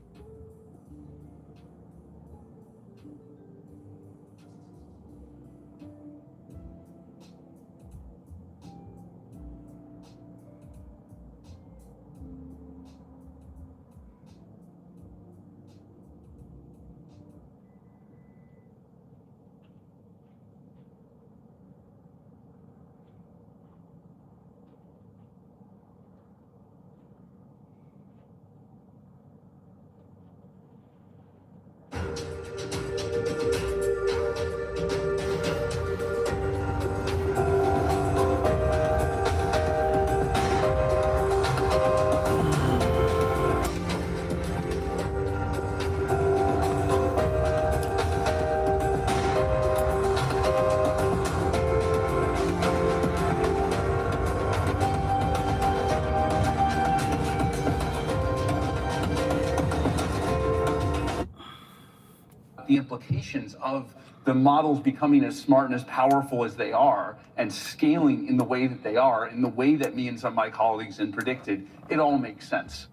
S2: The implications of the models becoming as smart and as powerful as they are and scaling in the way that they are, in the way that me and some of my colleagues had predicted, it all makes sense.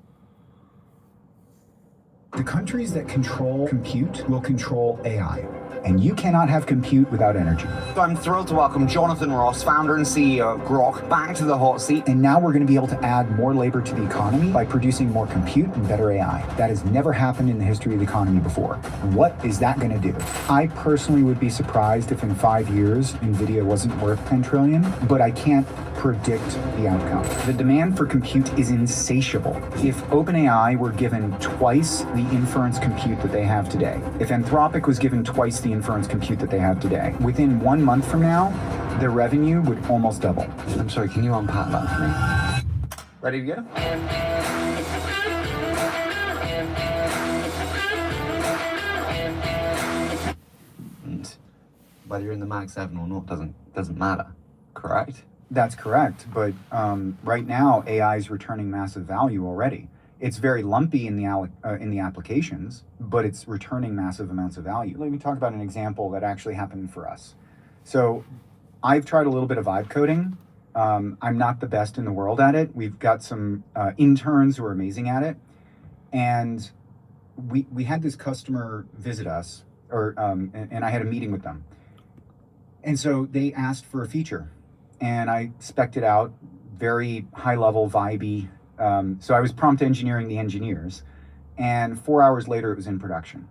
S3: The countries that control compute will control AI. And you cannot have compute without energy.
S4: I'm thrilled to welcome Jonathan Ross, founder and CEO of Grok, back to the hot seat.
S3: And now we're going to be able to add more labor to the economy by producing more compute and better AI. That has never happened in the history of the economy before. What is that going to do? I personally would be surprised if in 5 years, NVIDIA wasn't worth 10 trillion, but I can't predict the outcome. The demand for compute is insatiable. If OpenAI were given twice the inference compute that they have today, if Anthropic was given twice the inference compute that they have today, within 1 month from now, their revenue would almost double.
S4: I'm sorry, can you unpack that for me? Ready to go? whether you're in the Mag 7 or not doesn't matter, correct?
S3: That's correct, but right now AI is returning massive value already. It's very lumpy in the applications, but it's returning massive amounts of value. Let me talk about an example that actually happened for us. So I've tried a little bit of vibe coding. I'm not the best in the world at it. We've got some interns who are amazing at it, and we had this customer visit us, and I had a meeting with them, and so they asked for a feature, and I spec'd it out, very high level, vibey. So I was prompt engineering the engineers, and 4 hours later it was in production.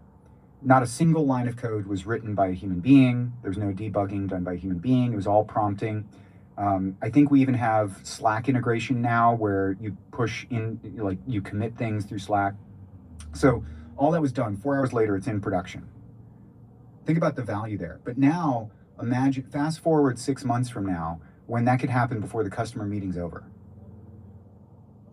S3: Not a single line of code was written by a human being. There's no debugging done by a human being. It was all prompting. I think we even have Slack integration now where you push in, like you commit things through Slack. So all that was done, 4 hours later, it's in production. Think about the value there. But now, imagine, fast forward 6 months from now, when that could happen before the customer meeting's over.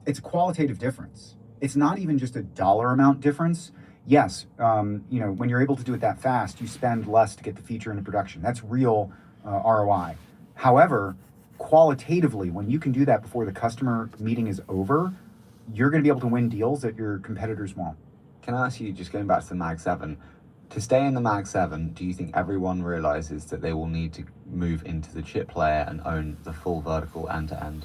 S3: It's a qualitative difference. It's not even just a dollar amount difference. Yes, when you're able to do it that fast, you spend less to get the feature into production. That's real ROI. However, qualitatively, when you can do that before the customer meeting is over, you're going to be able to win deals that your competitors won't.
S4: Can I ask you, just going back to the Mag 7, to stay in the Mag 7, do you think everyone realizes that they will need to move into the chip layer and own the full vertical end-to-end?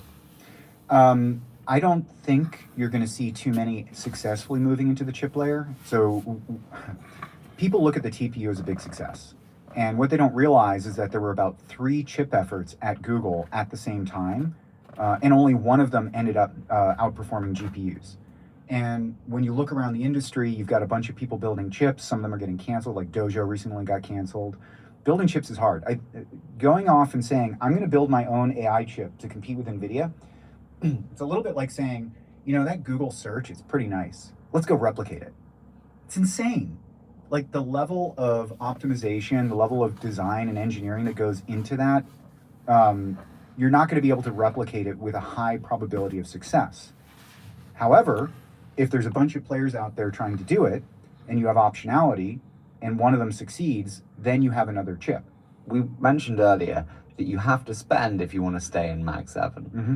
S3: I don't think you're going to see too many successfully moving into the chip layer. So people look at the TPU as a big success. And what they don't realize is that there were about 3 chip efforts at Google at the same time, and only one of them ended up outperforming GPUs. And when you look around the industry, you've got a bunch of people building chips. Some of them are getting canceled, like Dojo recently got canceled. Building chips is hard. Going off and saying, I'm going to build my own AI chip to compete with NVIDIA, it's a little bit like saying, that Google search is pretty nice. Let's go replicate it. It's insane. Like the level of optimization, the level of design and engineering that goes into that, you're not going to be able to replicate it with a high probability of success. However, if there's a bunch of players out there trying to do it, and you have optionality, and one of them succeeds, then you have another chip.
S4: We mentioned earlier that you have to spend if you want to stay in Mag 7.
S3: Mm-hmm.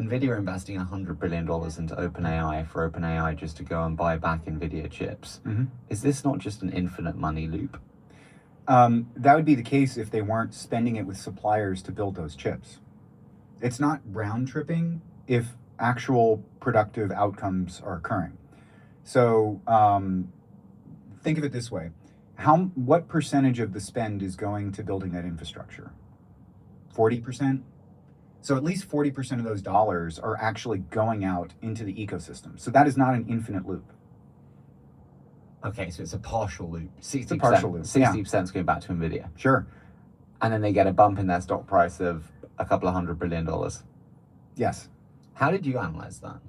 S4: NVIDIA are investing $100 billion into OpenAI for OpenAI just to go and buy back NVIDIA chips.
S3: Mm-hmm.
S4: Is this not just an infinite money loop?
S3: That would be the case if they weren't spending it with suppliers to build those chips. It's not round tripping if actual productive outcomes are occurring. So think of it this way. What percentage of the spend is going to building that infrastructure? 40%? So at least 40% of those dollars are actually going out into the ecosystem. So that is not an infinite loop.
S4: Okay, so it's a partial loop. 60%,
S3: It's a partial loop.
S4: 60% is going back to NVIDIA.
S3: Sure.
S4: And then they get a bump in their stock price of a couple of $100 billion.
S3: Yes.
S4: How did you analyze that?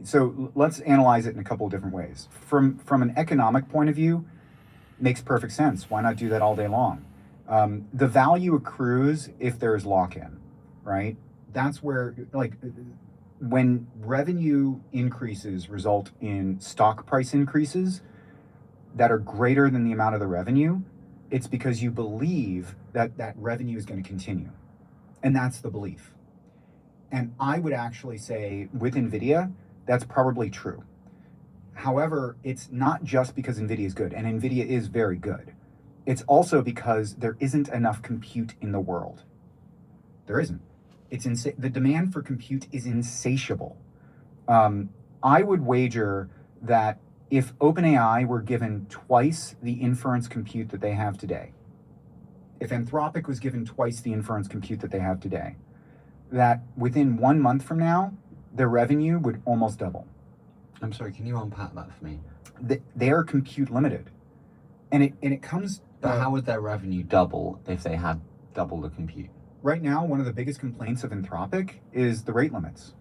S3: So let's analyze it in a couple of different ways. From an economic point of view, makes perfect sense. Why not do that all day long? The value accrues if there is lock-in, right? That's where, when revenue increases result in stock price increases that are greater than the amount of the revenue, it's because you believe that that revenue is going to continue. And that's the belief. And I would actually say with NVIDIA, that's probably true. However, it's not just because NVIDIA is good, and NVIDIA is very good. It's also because there isn't enough compute in the world. There isn't. The demand for compute is insatiable. I would wager that if OpenAI were given twice the inference compute that they have today, if Anthropic was given twice the inference compute that they have today, that within 1 month from now, their revenue would almost double.
S4: I'm sorry, can you unpack that for me?
S3: They are compute limited. And it comes...
S4: But how would their revenue double if they had double the compute?
S3: Right now, one of the biggest complaints of Anthropic is the rate limits.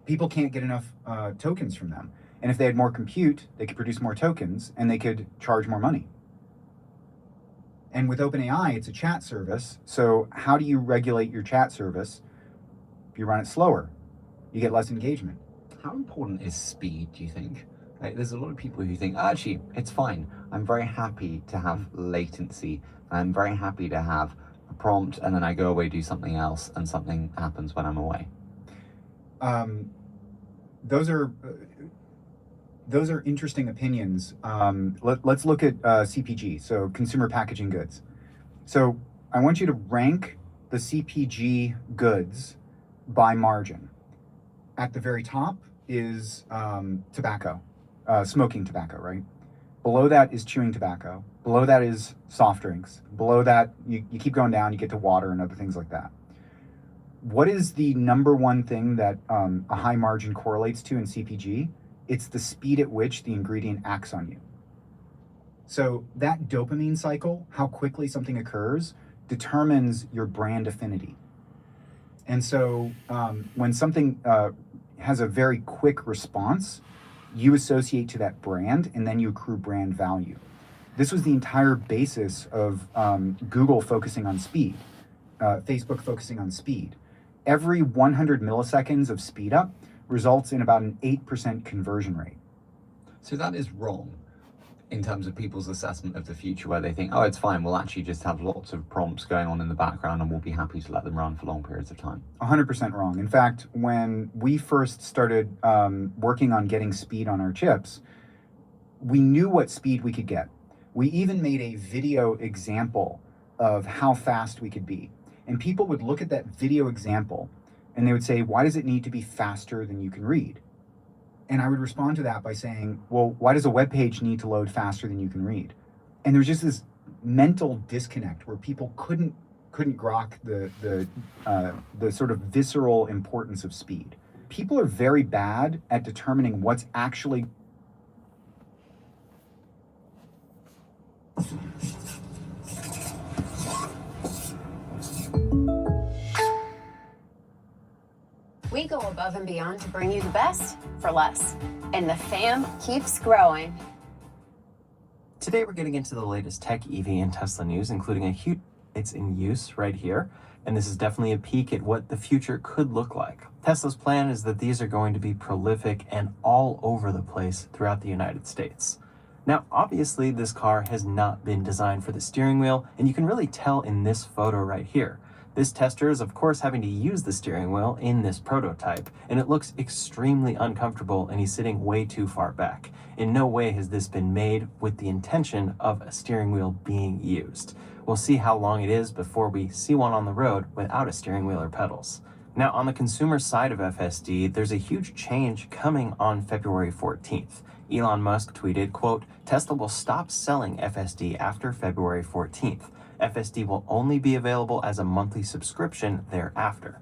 S3: People can't get enough tokens from them. And if they had more compute, they could produce more tokens and they could charge more money. And with OpenAI, it's a chat service. So how do you regulate your chat service? You run it slower. You get less engagement.
S4: How important is speed, do you think? Like, there's a lot of people who think, actually, it's fine. I'm very happy to have latency. I'm very happy to have a prompt, and then I go away, do something else, and something happens when I'm away.
S3: Those are interesting opinions. Let's look at CPG, so consumer packaging goods. So I want you to rank the CPG goods by margin. At the very top is tobacco, smoking tobacco, right? Below that is chewing tobacco. Below that is soft drinks. Below that, you keep going down, you get to water and other things like that. What is the number one thing that a high margin correlates to in CPG? It's the speed at which the ingredient acts on you. So that dopamine cycle, how quickly something occurs, determines your brand affinity. And so when something has a very quick response, you associate to that brand, and then you accrue brand value. This was the entire basis of Google focusing on speed, Facebook focusing on speed. Every 100 milliseconds of speed up results in about an 8% conversion rate.
S4: So that is wrong in terms of people's assessment of the future, where they think, oh, it's fine, we'll actually just have lots of prompts going on in the background and we'll be happy to let them run for long periods of time.
S3: 100% wrong. In fact, when we first started working on getting speed on our chips, we knew what speed we could get. We even made a video example of how fast we could be. And people would look at that video example and they would say, why does it need to be faster than you can read? And I would respond to that by saying, well, why does a web page need to load faster than you can read? And there's just this mental disconnect where people couldn't grok the sort of visceral importance of speed. People are very bad at determining what's actually
S5: We go above and beyond to bring you the best for less. And the fam keeps growing.
S24: Today we're getting into the latest tech, EV, and Tesla news, including a huge it's in use right here. And this is definitely a peek at what the future could look like. Tesla's plan is that these are going to be prolific and all over the place throughout the United States. Now, obviously, this car has not been designed for the steering wheel, and you can really tell in this photo right here. This tester is, of course, having to use the steering wheel in this prototype, and it looks extremely uncomfortable, and he's sitting way too far back. In no way has this been made with the intention of a steering wheel being used. We'll see how long it is before we see one on the road without a steering wheel or pedals. Now, on the consumer side of FSD, there's a huge change coming on February 14th. Elon Musk tweeted, quote, Tesla will stop selling FSD after February 14th. FSD will only be available as a monthly subscription thereafter.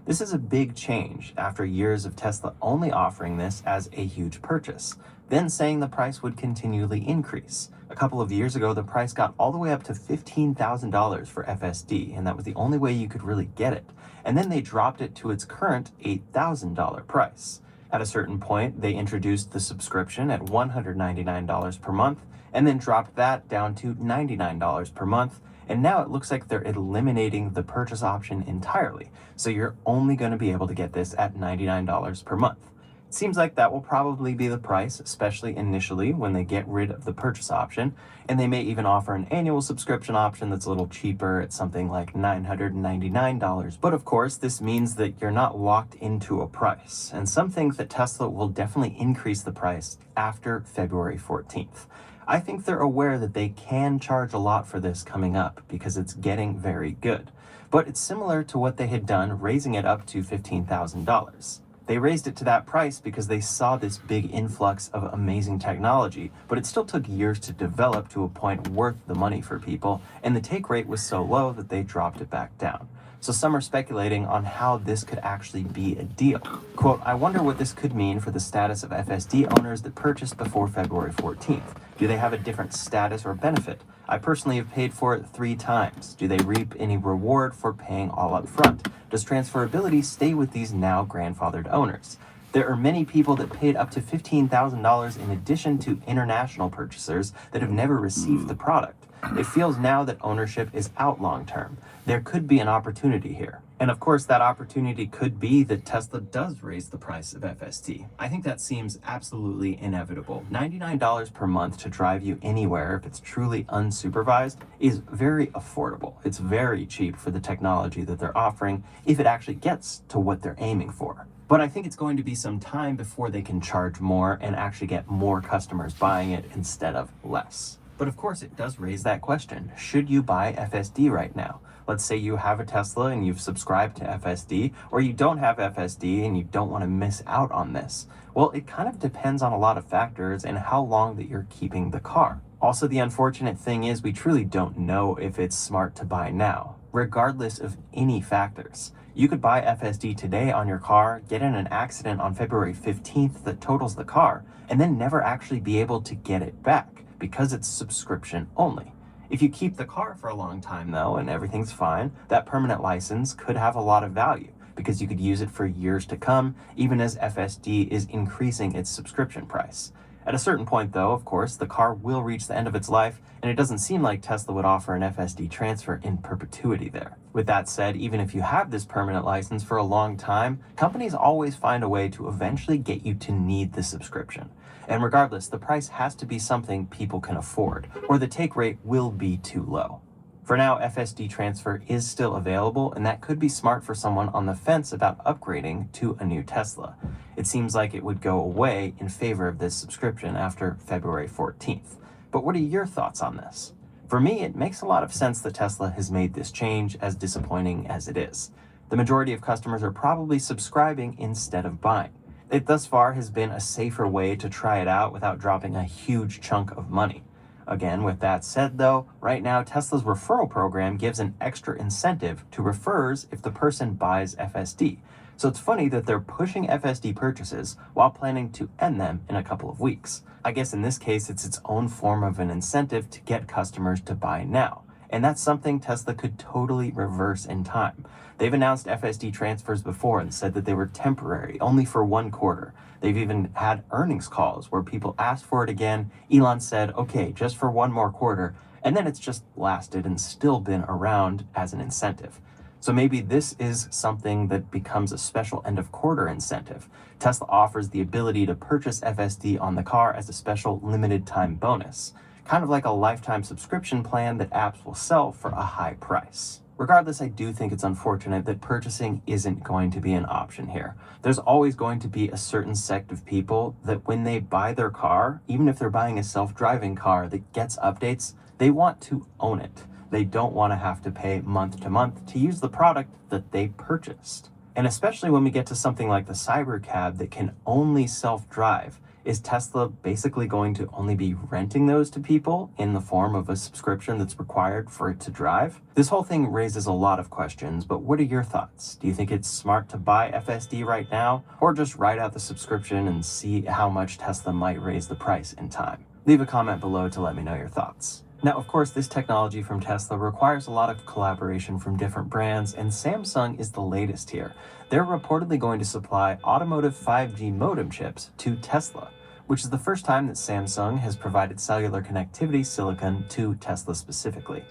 S24: This is a big change after years of Tesla only offering this as a huge purchase, then saying the price would continually increase. A couple of years ago, the price got all the way up to $15,000 for FSD, and that was the only way you could really get it. And then they dropped it to its current $8,000 price. At a certain point, they introduced the subscription at $199 per month, and then dropped that down to $99 per month. And now it looks like they're eliminating the purchase option entirely. So you're only going to be able to get this at $99 per month. It seems like that will probably be the price, especially initially when they get rid of the purchase option. And they may even offer an annual subscription option that's a little cheaper at something like $999. But of course, this means that you're not locked into a price. And some think that Tesla will definitely increase the price after February 14th. I think they're aware that they can charge a lot for this coming up because it's getting very good. But it's similar to what they had done, raising it up to $15,000. They raised it to that price because they saw this big influx of amazing technology, but it still took years to develop to a point worth the money for people, and the take rate was so low that they dropped it back down. So some are speculating on how this could actually be a deal. Quote, I wonder what this could mean for the status of FSD owners that purchased before February 14th. Do they have a different status or benefit? I personally have paid for it 3 times. Do they reap any reward for paying all up front? Does transferability stay with these now grandfathered owners? There are many people that paid up to $15,000 in addition to international purchasers that have never received the product.
S6: It feels now that ownership is out long term. There could be an opportunity here. And of course, that opportunity could be that Tesla does raise the price of FSD. I think that seems absolutely inevitable. $99 per month to drive you anywhere, if it's truly unsupervised, is very affordable. It's very cheap for the technology that they're offering, if it actually gets to what they're aiming for. But I think it's going to be some time before they can charge more and actually get more customers buying it instead of less. But of course, it does raise that question. Should you buy FSD right now? Let's say you have a Tesla and you've subscribed to FSD, or you don't have FSD and you don't want to miss out on this. Well, it kind of depends on a lot of factors and how long that you're keeping the car. Also, the unfortunate thing is we truly don't know if it's smart to buy now, regardless of any factors. You could buy FSD today on your car, get in an accident on February 15th that totals the car, and then never actually be able to get it back because it's subscription only. If you keep the car for a long time though, and everything's fine, that permanent license could have a lot of value because you could use it for years to come, even as FSD is increasing its subscription price. At a certain point though, of course, the car will reach the end of its life, and it doesn't seem like Tesla would offer an FSD transfer in perpetuity there. With that said, even if you have this permanent license for a long time, companies always find a way to eventually get you to need the subscription. And regardless, the price has to be something people can afford, or the take rate will be too low. For now, FSD transfer is still available, and that could be smart for someone on the fence about upgrading to a new Tesla. It seems like it would go away in favor of this subscription after February 14th. But what are your thoughts on this? For me, it makes a lot of sense that Tesla has made this change, as disappointing as it is. The majority of customers are probably subscribing instead of buying. It thus far has been a safer way to try it out without dropping a huge chunk of money. Again, with that said though, right now Tesla's referral program gives an extra incentive to refers if the person buys FSD. So it's funny that they're pushing FSD purchases while planning to end them in a couple of weeks. I guess in this case, it's its own form of an incentive to get customers to buy now. And that's something Tesla could totally reverse in time. They've announced FSD transfers before and said that they were temporary, only for 1 quarter. They've even had earnings calls where people asked for it again. Elon said, okay, just for 1 more quarter. And then it's just lasted and still been around as an incentive. So maybe this is something that becomes a special end of quarter incentive. Tesla offers the ability to purchase FSD on the car as a special limited time bonus, kind of like a lifetime subscription plan that apps will sell for a high price. Regardless, I do think it's unfortunate that purchasing isn't going to be an option here. There's always going to be a certain sect of people that when they buy their car, even if they're buying a self-driving car that gets updates, they want to own it. They don't want to have to pay month to month to use the product that they purchased. And especially when we get to something like the Cybercab that can only self-drive, is Tesla basically going to only be renting those to people in the form of a subscription that's required for it to drive? This whole thing raises a lot of questions, but what are your thoughts? Do you think it's smart to buy FSD right now, or just write out the subscription and see how much Tesla might raise the price in time? Leave a comment below to let me know your thoughts. Now, of course, this technology from Tesla requires a lot of collaboration from different brands, and Samsung is the latest here. They're reportedly going to supply automotive 5G modem chips to Tesla, which is the first time that Samsung has provided cellular connectivity silicon to Tesla specifically.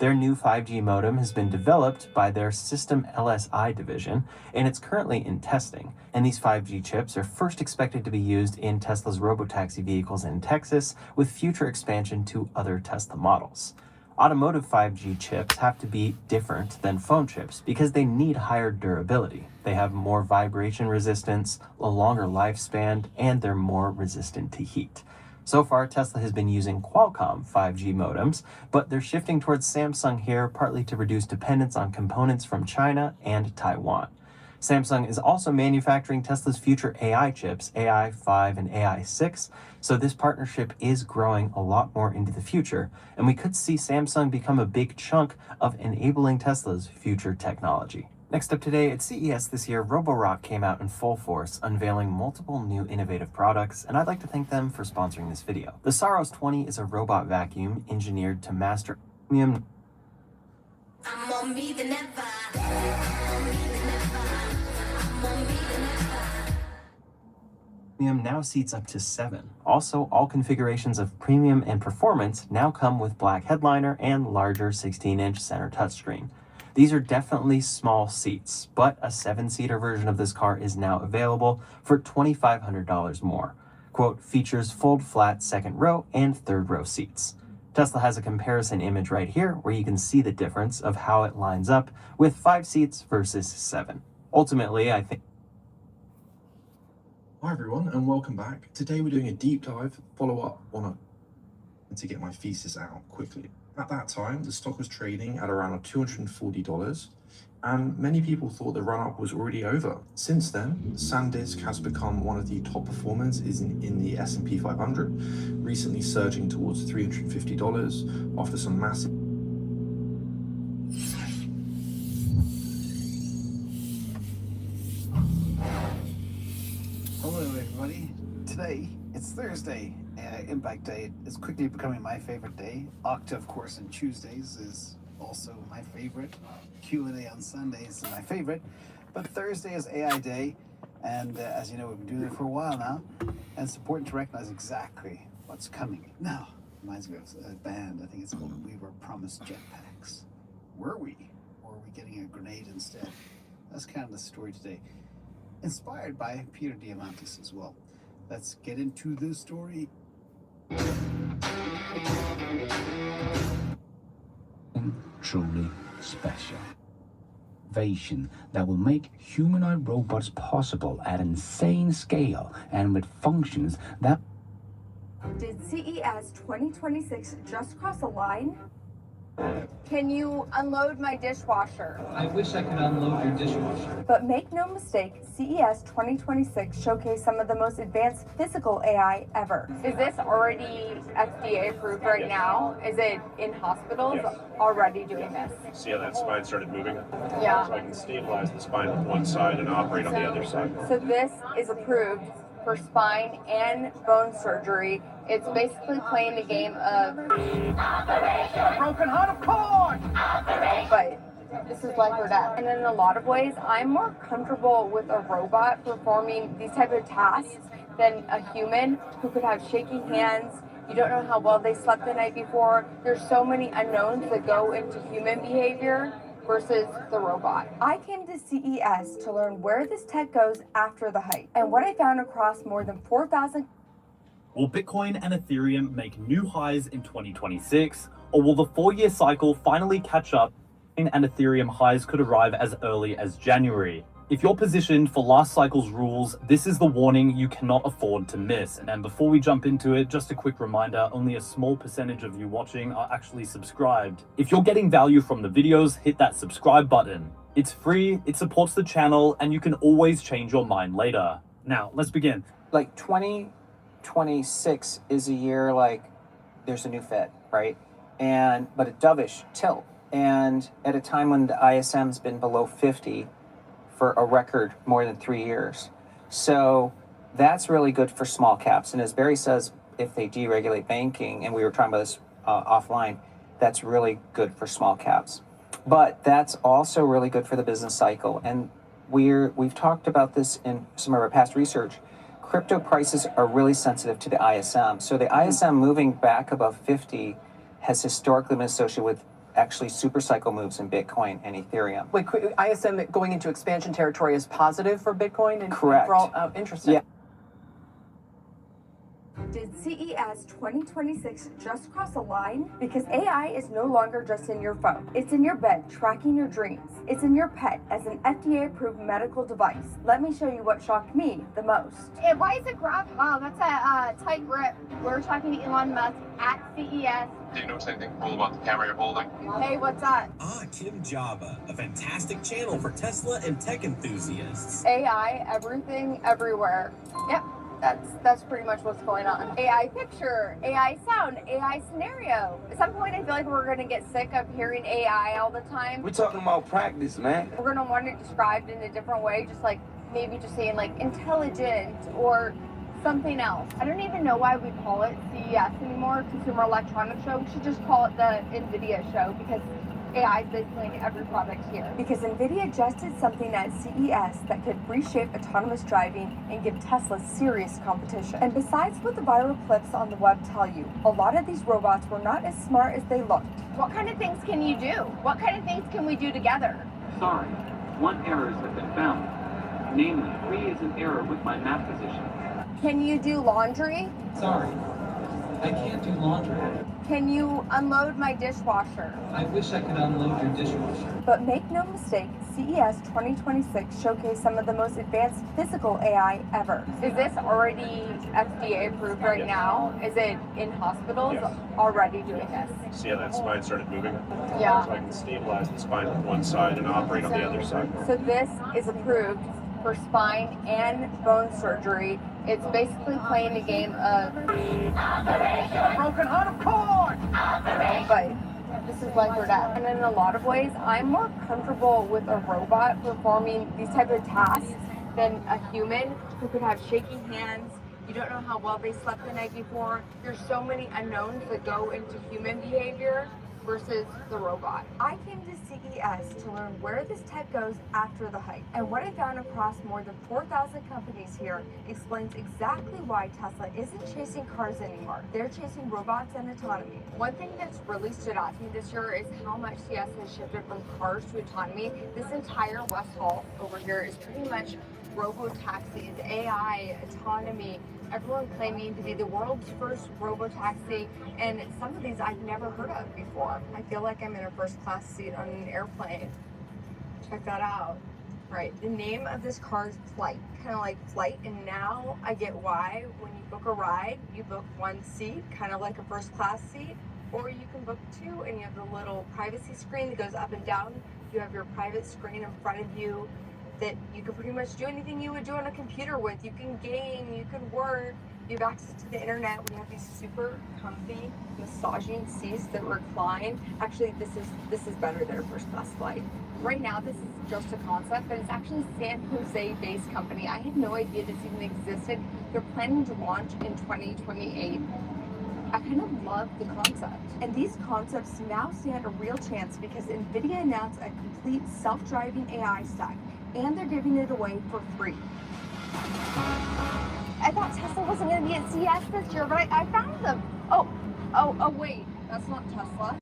S6: Their new 5G modem has been developed by their System LSI division, and it's currently in testing. And these 5G chips are first expected to be used in Tesla's robotaxi vehicles in Texas, with future expansion to other Tesla models. Automotive 5G chips have to be different than phone chips because they need higher durability. They have more vibration resistance, a longer lifespan, and they're more resistant to heat. So far, Tesla has been using Qualcomm 5G modems, but they're shifting towards Samsung here, partly to reduce dependence on components from China and Taiwan. Samsung is also manufacturing Tesla's future AI chips, AI 5 and AI 6, so this partnership is growing a lot more into the future, and we could see Samsung become a big chunk of enabling Tesla's future technology. Next up today, at CES this year, Roborock came out in full force, unveiling multiple new innovative products, and I'd like to thank them for sponsoring this video. The Saros 20 is a robot vacuum engineered to master premium.
S7: I'm more me than ever. I'm more me than ever. I'm more me than ever.
S6: Premium now seats up to 7. Also, all configurations of Premium and Performance now come with black headliner and larger 16-inch center touchscreen. These are definitely small seats, but a 7-seater version of this car is now available for $2,500 more. Quote, features fold flat second row and third row seats. Tesla has a comparison image right here where you can see the difference of how it lines up with 5 seats versus 7. Ultimately, I think.
S8: Hi everyone and welcome back. Today we're doing a deep dive follow-up on to get my thesis out quickly. At that time, the stock was trading at around $240 and many people thought the run-up was already over. Since then, SanDisk has become one of the top performers in the S&P 500, recently surging towards $350 after some massive
S9: Hello everybody. Today, it's Thursday. Impact Day is quickly becoming my favorite day. Octa, of course, on Tuesdays is also my favorite. Q&A on Sundays is my favorite. But Thursday is AI Day, and as you know, we've been doing it for a while now, and it's important to recognize exactly what's coming. Now, reminds me of a band, I think it's called We Were Promised Jetpacks. Were we? Or were we getting a grenade instead? That's kind of the story today. Inspired by Peter Diamandis as well. Let's get into the story.
S11: Truly special. Innovation that will make humanoid robots possible at insane scale and with functions that.
S12: Did CES 2026 just cross a line? Can you unload my dishwasher?
S24: I wish I could unload your dishwasher.
S12: But make no mistake, CES 2026 showcased some of the most advanced physical AI ever. Is this already FDA approved right now? Is it in hospitals already doing this?
S25: See how that spine started moving?
S12: Yeah.
S25: So I can stabilize the spine with one side and operate on the other side.
S12: So this is approved for spine and bone surgery. It's basically playing the game of broken heart of cord. But this is life or death. And in a lot of ways, I'm more comfortable with a robot performing these type of tasks than a human who could have shaky hands. You don't know how well they slept the night before. There's so many unknowns that go into human behavior versus the robot. I came to CES to learn where this tech goes after the hype, and what I found across more than 4,000.
S23: Will Bitcoin and Ethereum make new highs in 2026, or will the 4-year cycle finally catch up and Ethereum highs could arrive as early as January? If you're positioned for last cycle's rules, this is the warning you cannot afford to miss. And before we jump into it, just a quick reminder, only a small percentage of you watching are actually subscribed. If you're getting value from the videos, hit that subscribe button. It's free, it supports the channel, and you can always change your mind later. Now, let's begin.
S26: Like 2026 is a year like there's a new Fed, right? But a dovish tilt. And at a time when the ISM's been below 50, for a record more than 3 years. So that's really good for small caps. And as Barry says, if they deregulate banking, and we were talking about this offline, that's really good for small caps. But that's also really good for the business cycle. And we've talked about this in some of our past research. Crypto prices are really sensitive to the ISM. So the ISM moving back above 50 has historically been associated with actually super cycle moves in Bitcoin and Ethereum.
S14: Wait, ISM going into expansion territory is positive for Bitcoin? And
S26: correct.
S14: Oh, interesting.
S26: Yeah.
S12: Did CES 2026 just cross a line? Because AI is no longer just in your phone. It's in your bed, tracking your dreams. It's in your pet as an FDA-approved medical device. Let me show you what shocked me the most.
S27: Why is it grab? Wow, that's a tight grip. We're talking to Elon Musk at CES.
S25: Do you notice anything cool about the camera you're holding?
S27: Hey, what's that?
S28: Kim Java, a fantastic channel for Tesla and tech enthusiasts.
S12: AI, everything, everywhere. Yep. That's pretty much what's going on. AI picture, AI sound, AI scenario. At some point, I feel like we're gonna get sick of hearing AI all the time.
S29: We're talking about practice, man.
S12: We're gonna want it described in a different way, just like maybe just saying like intelligent or something else. I don't even know why we call it CES anymore, Consumer Electronics Show. We should just call it the NVIDIA show because AI is basically in every product here. Because NVIDIA just did something at CES that could reshape autonomous driving and give Tesla serious competition. And besides what the viral clips on the web tell you, a lot of these robots were not as smart as they looked. What kind of things can you do? What kind of things can we do together?
S1: Sorry, one error has been found. Namely, 3 is an error with my map position.
S12: Can you do laundry?
S1: Sorry, I can't do laundry.
S12: Can you unload my dishwasher?
S1: I wish I could unload your dishwasher.
S12: But make no mistake, CES 2026 showcased some of the most advanced physical AI ever. Is this already FDA approved right now? Is it in hospitals already doing this?
S25: See how that spine started moving?
S12: Yeah.
S25: So I can stabilize the spine with one side and operate on the other side.
S12: So this is approved for spine and bone surgery. It's basically playing a game of broken heart of cord. But this is life or death. And in a lot of ways, I'm more comfortable with a robot performing these type of tasks than a human who could have shaky hands. You don't know how well they slept the night before. There's so many unknowns that go into human behavior versus the robot. I came to CES to learn where this tech goes after the hype. And what I found across more than 4,000 companies here explains exactly why Tesla isn't chasing cars anymore. They're chasing robots and autonomy. One thing that's really stood out to me this year is how much CES has shifted from cars to autonomy. This entire West Hall over here is pretty much robo-taxis, AI, autonomy, everyone claiming to be the world's first robo-taxi, and some of these I've never heard of before. I feel like I'm in a first-class seat on an airplane. Check that out. Right, the name of this car is Flight, kind of like Flight, and now I get why when you book a ride, you book one seat, kind of like a first-class seat, or you can book 2 and you have the little privacy screen that goes up and down. You have your private screen in front of you that you can pretty much do anything you would do on a computer with. You can game, you can work, you have access to the internet. We have these super comfy, massaging seats that recline. Actually, this is better than a first class flight. Right now, this is just a concept, but it's actually a San Jose-based company. I had no idea this even existed. They're planning to launch in 2028. I kind of love the concept. And these concepts now stand a real chance because NVIDIA announced a complete self-driving AI stack, and they're giving it away for free. I thought Tesla wasn't going to be at CES this year, but I found them. Oh, wait, that's not Tesla.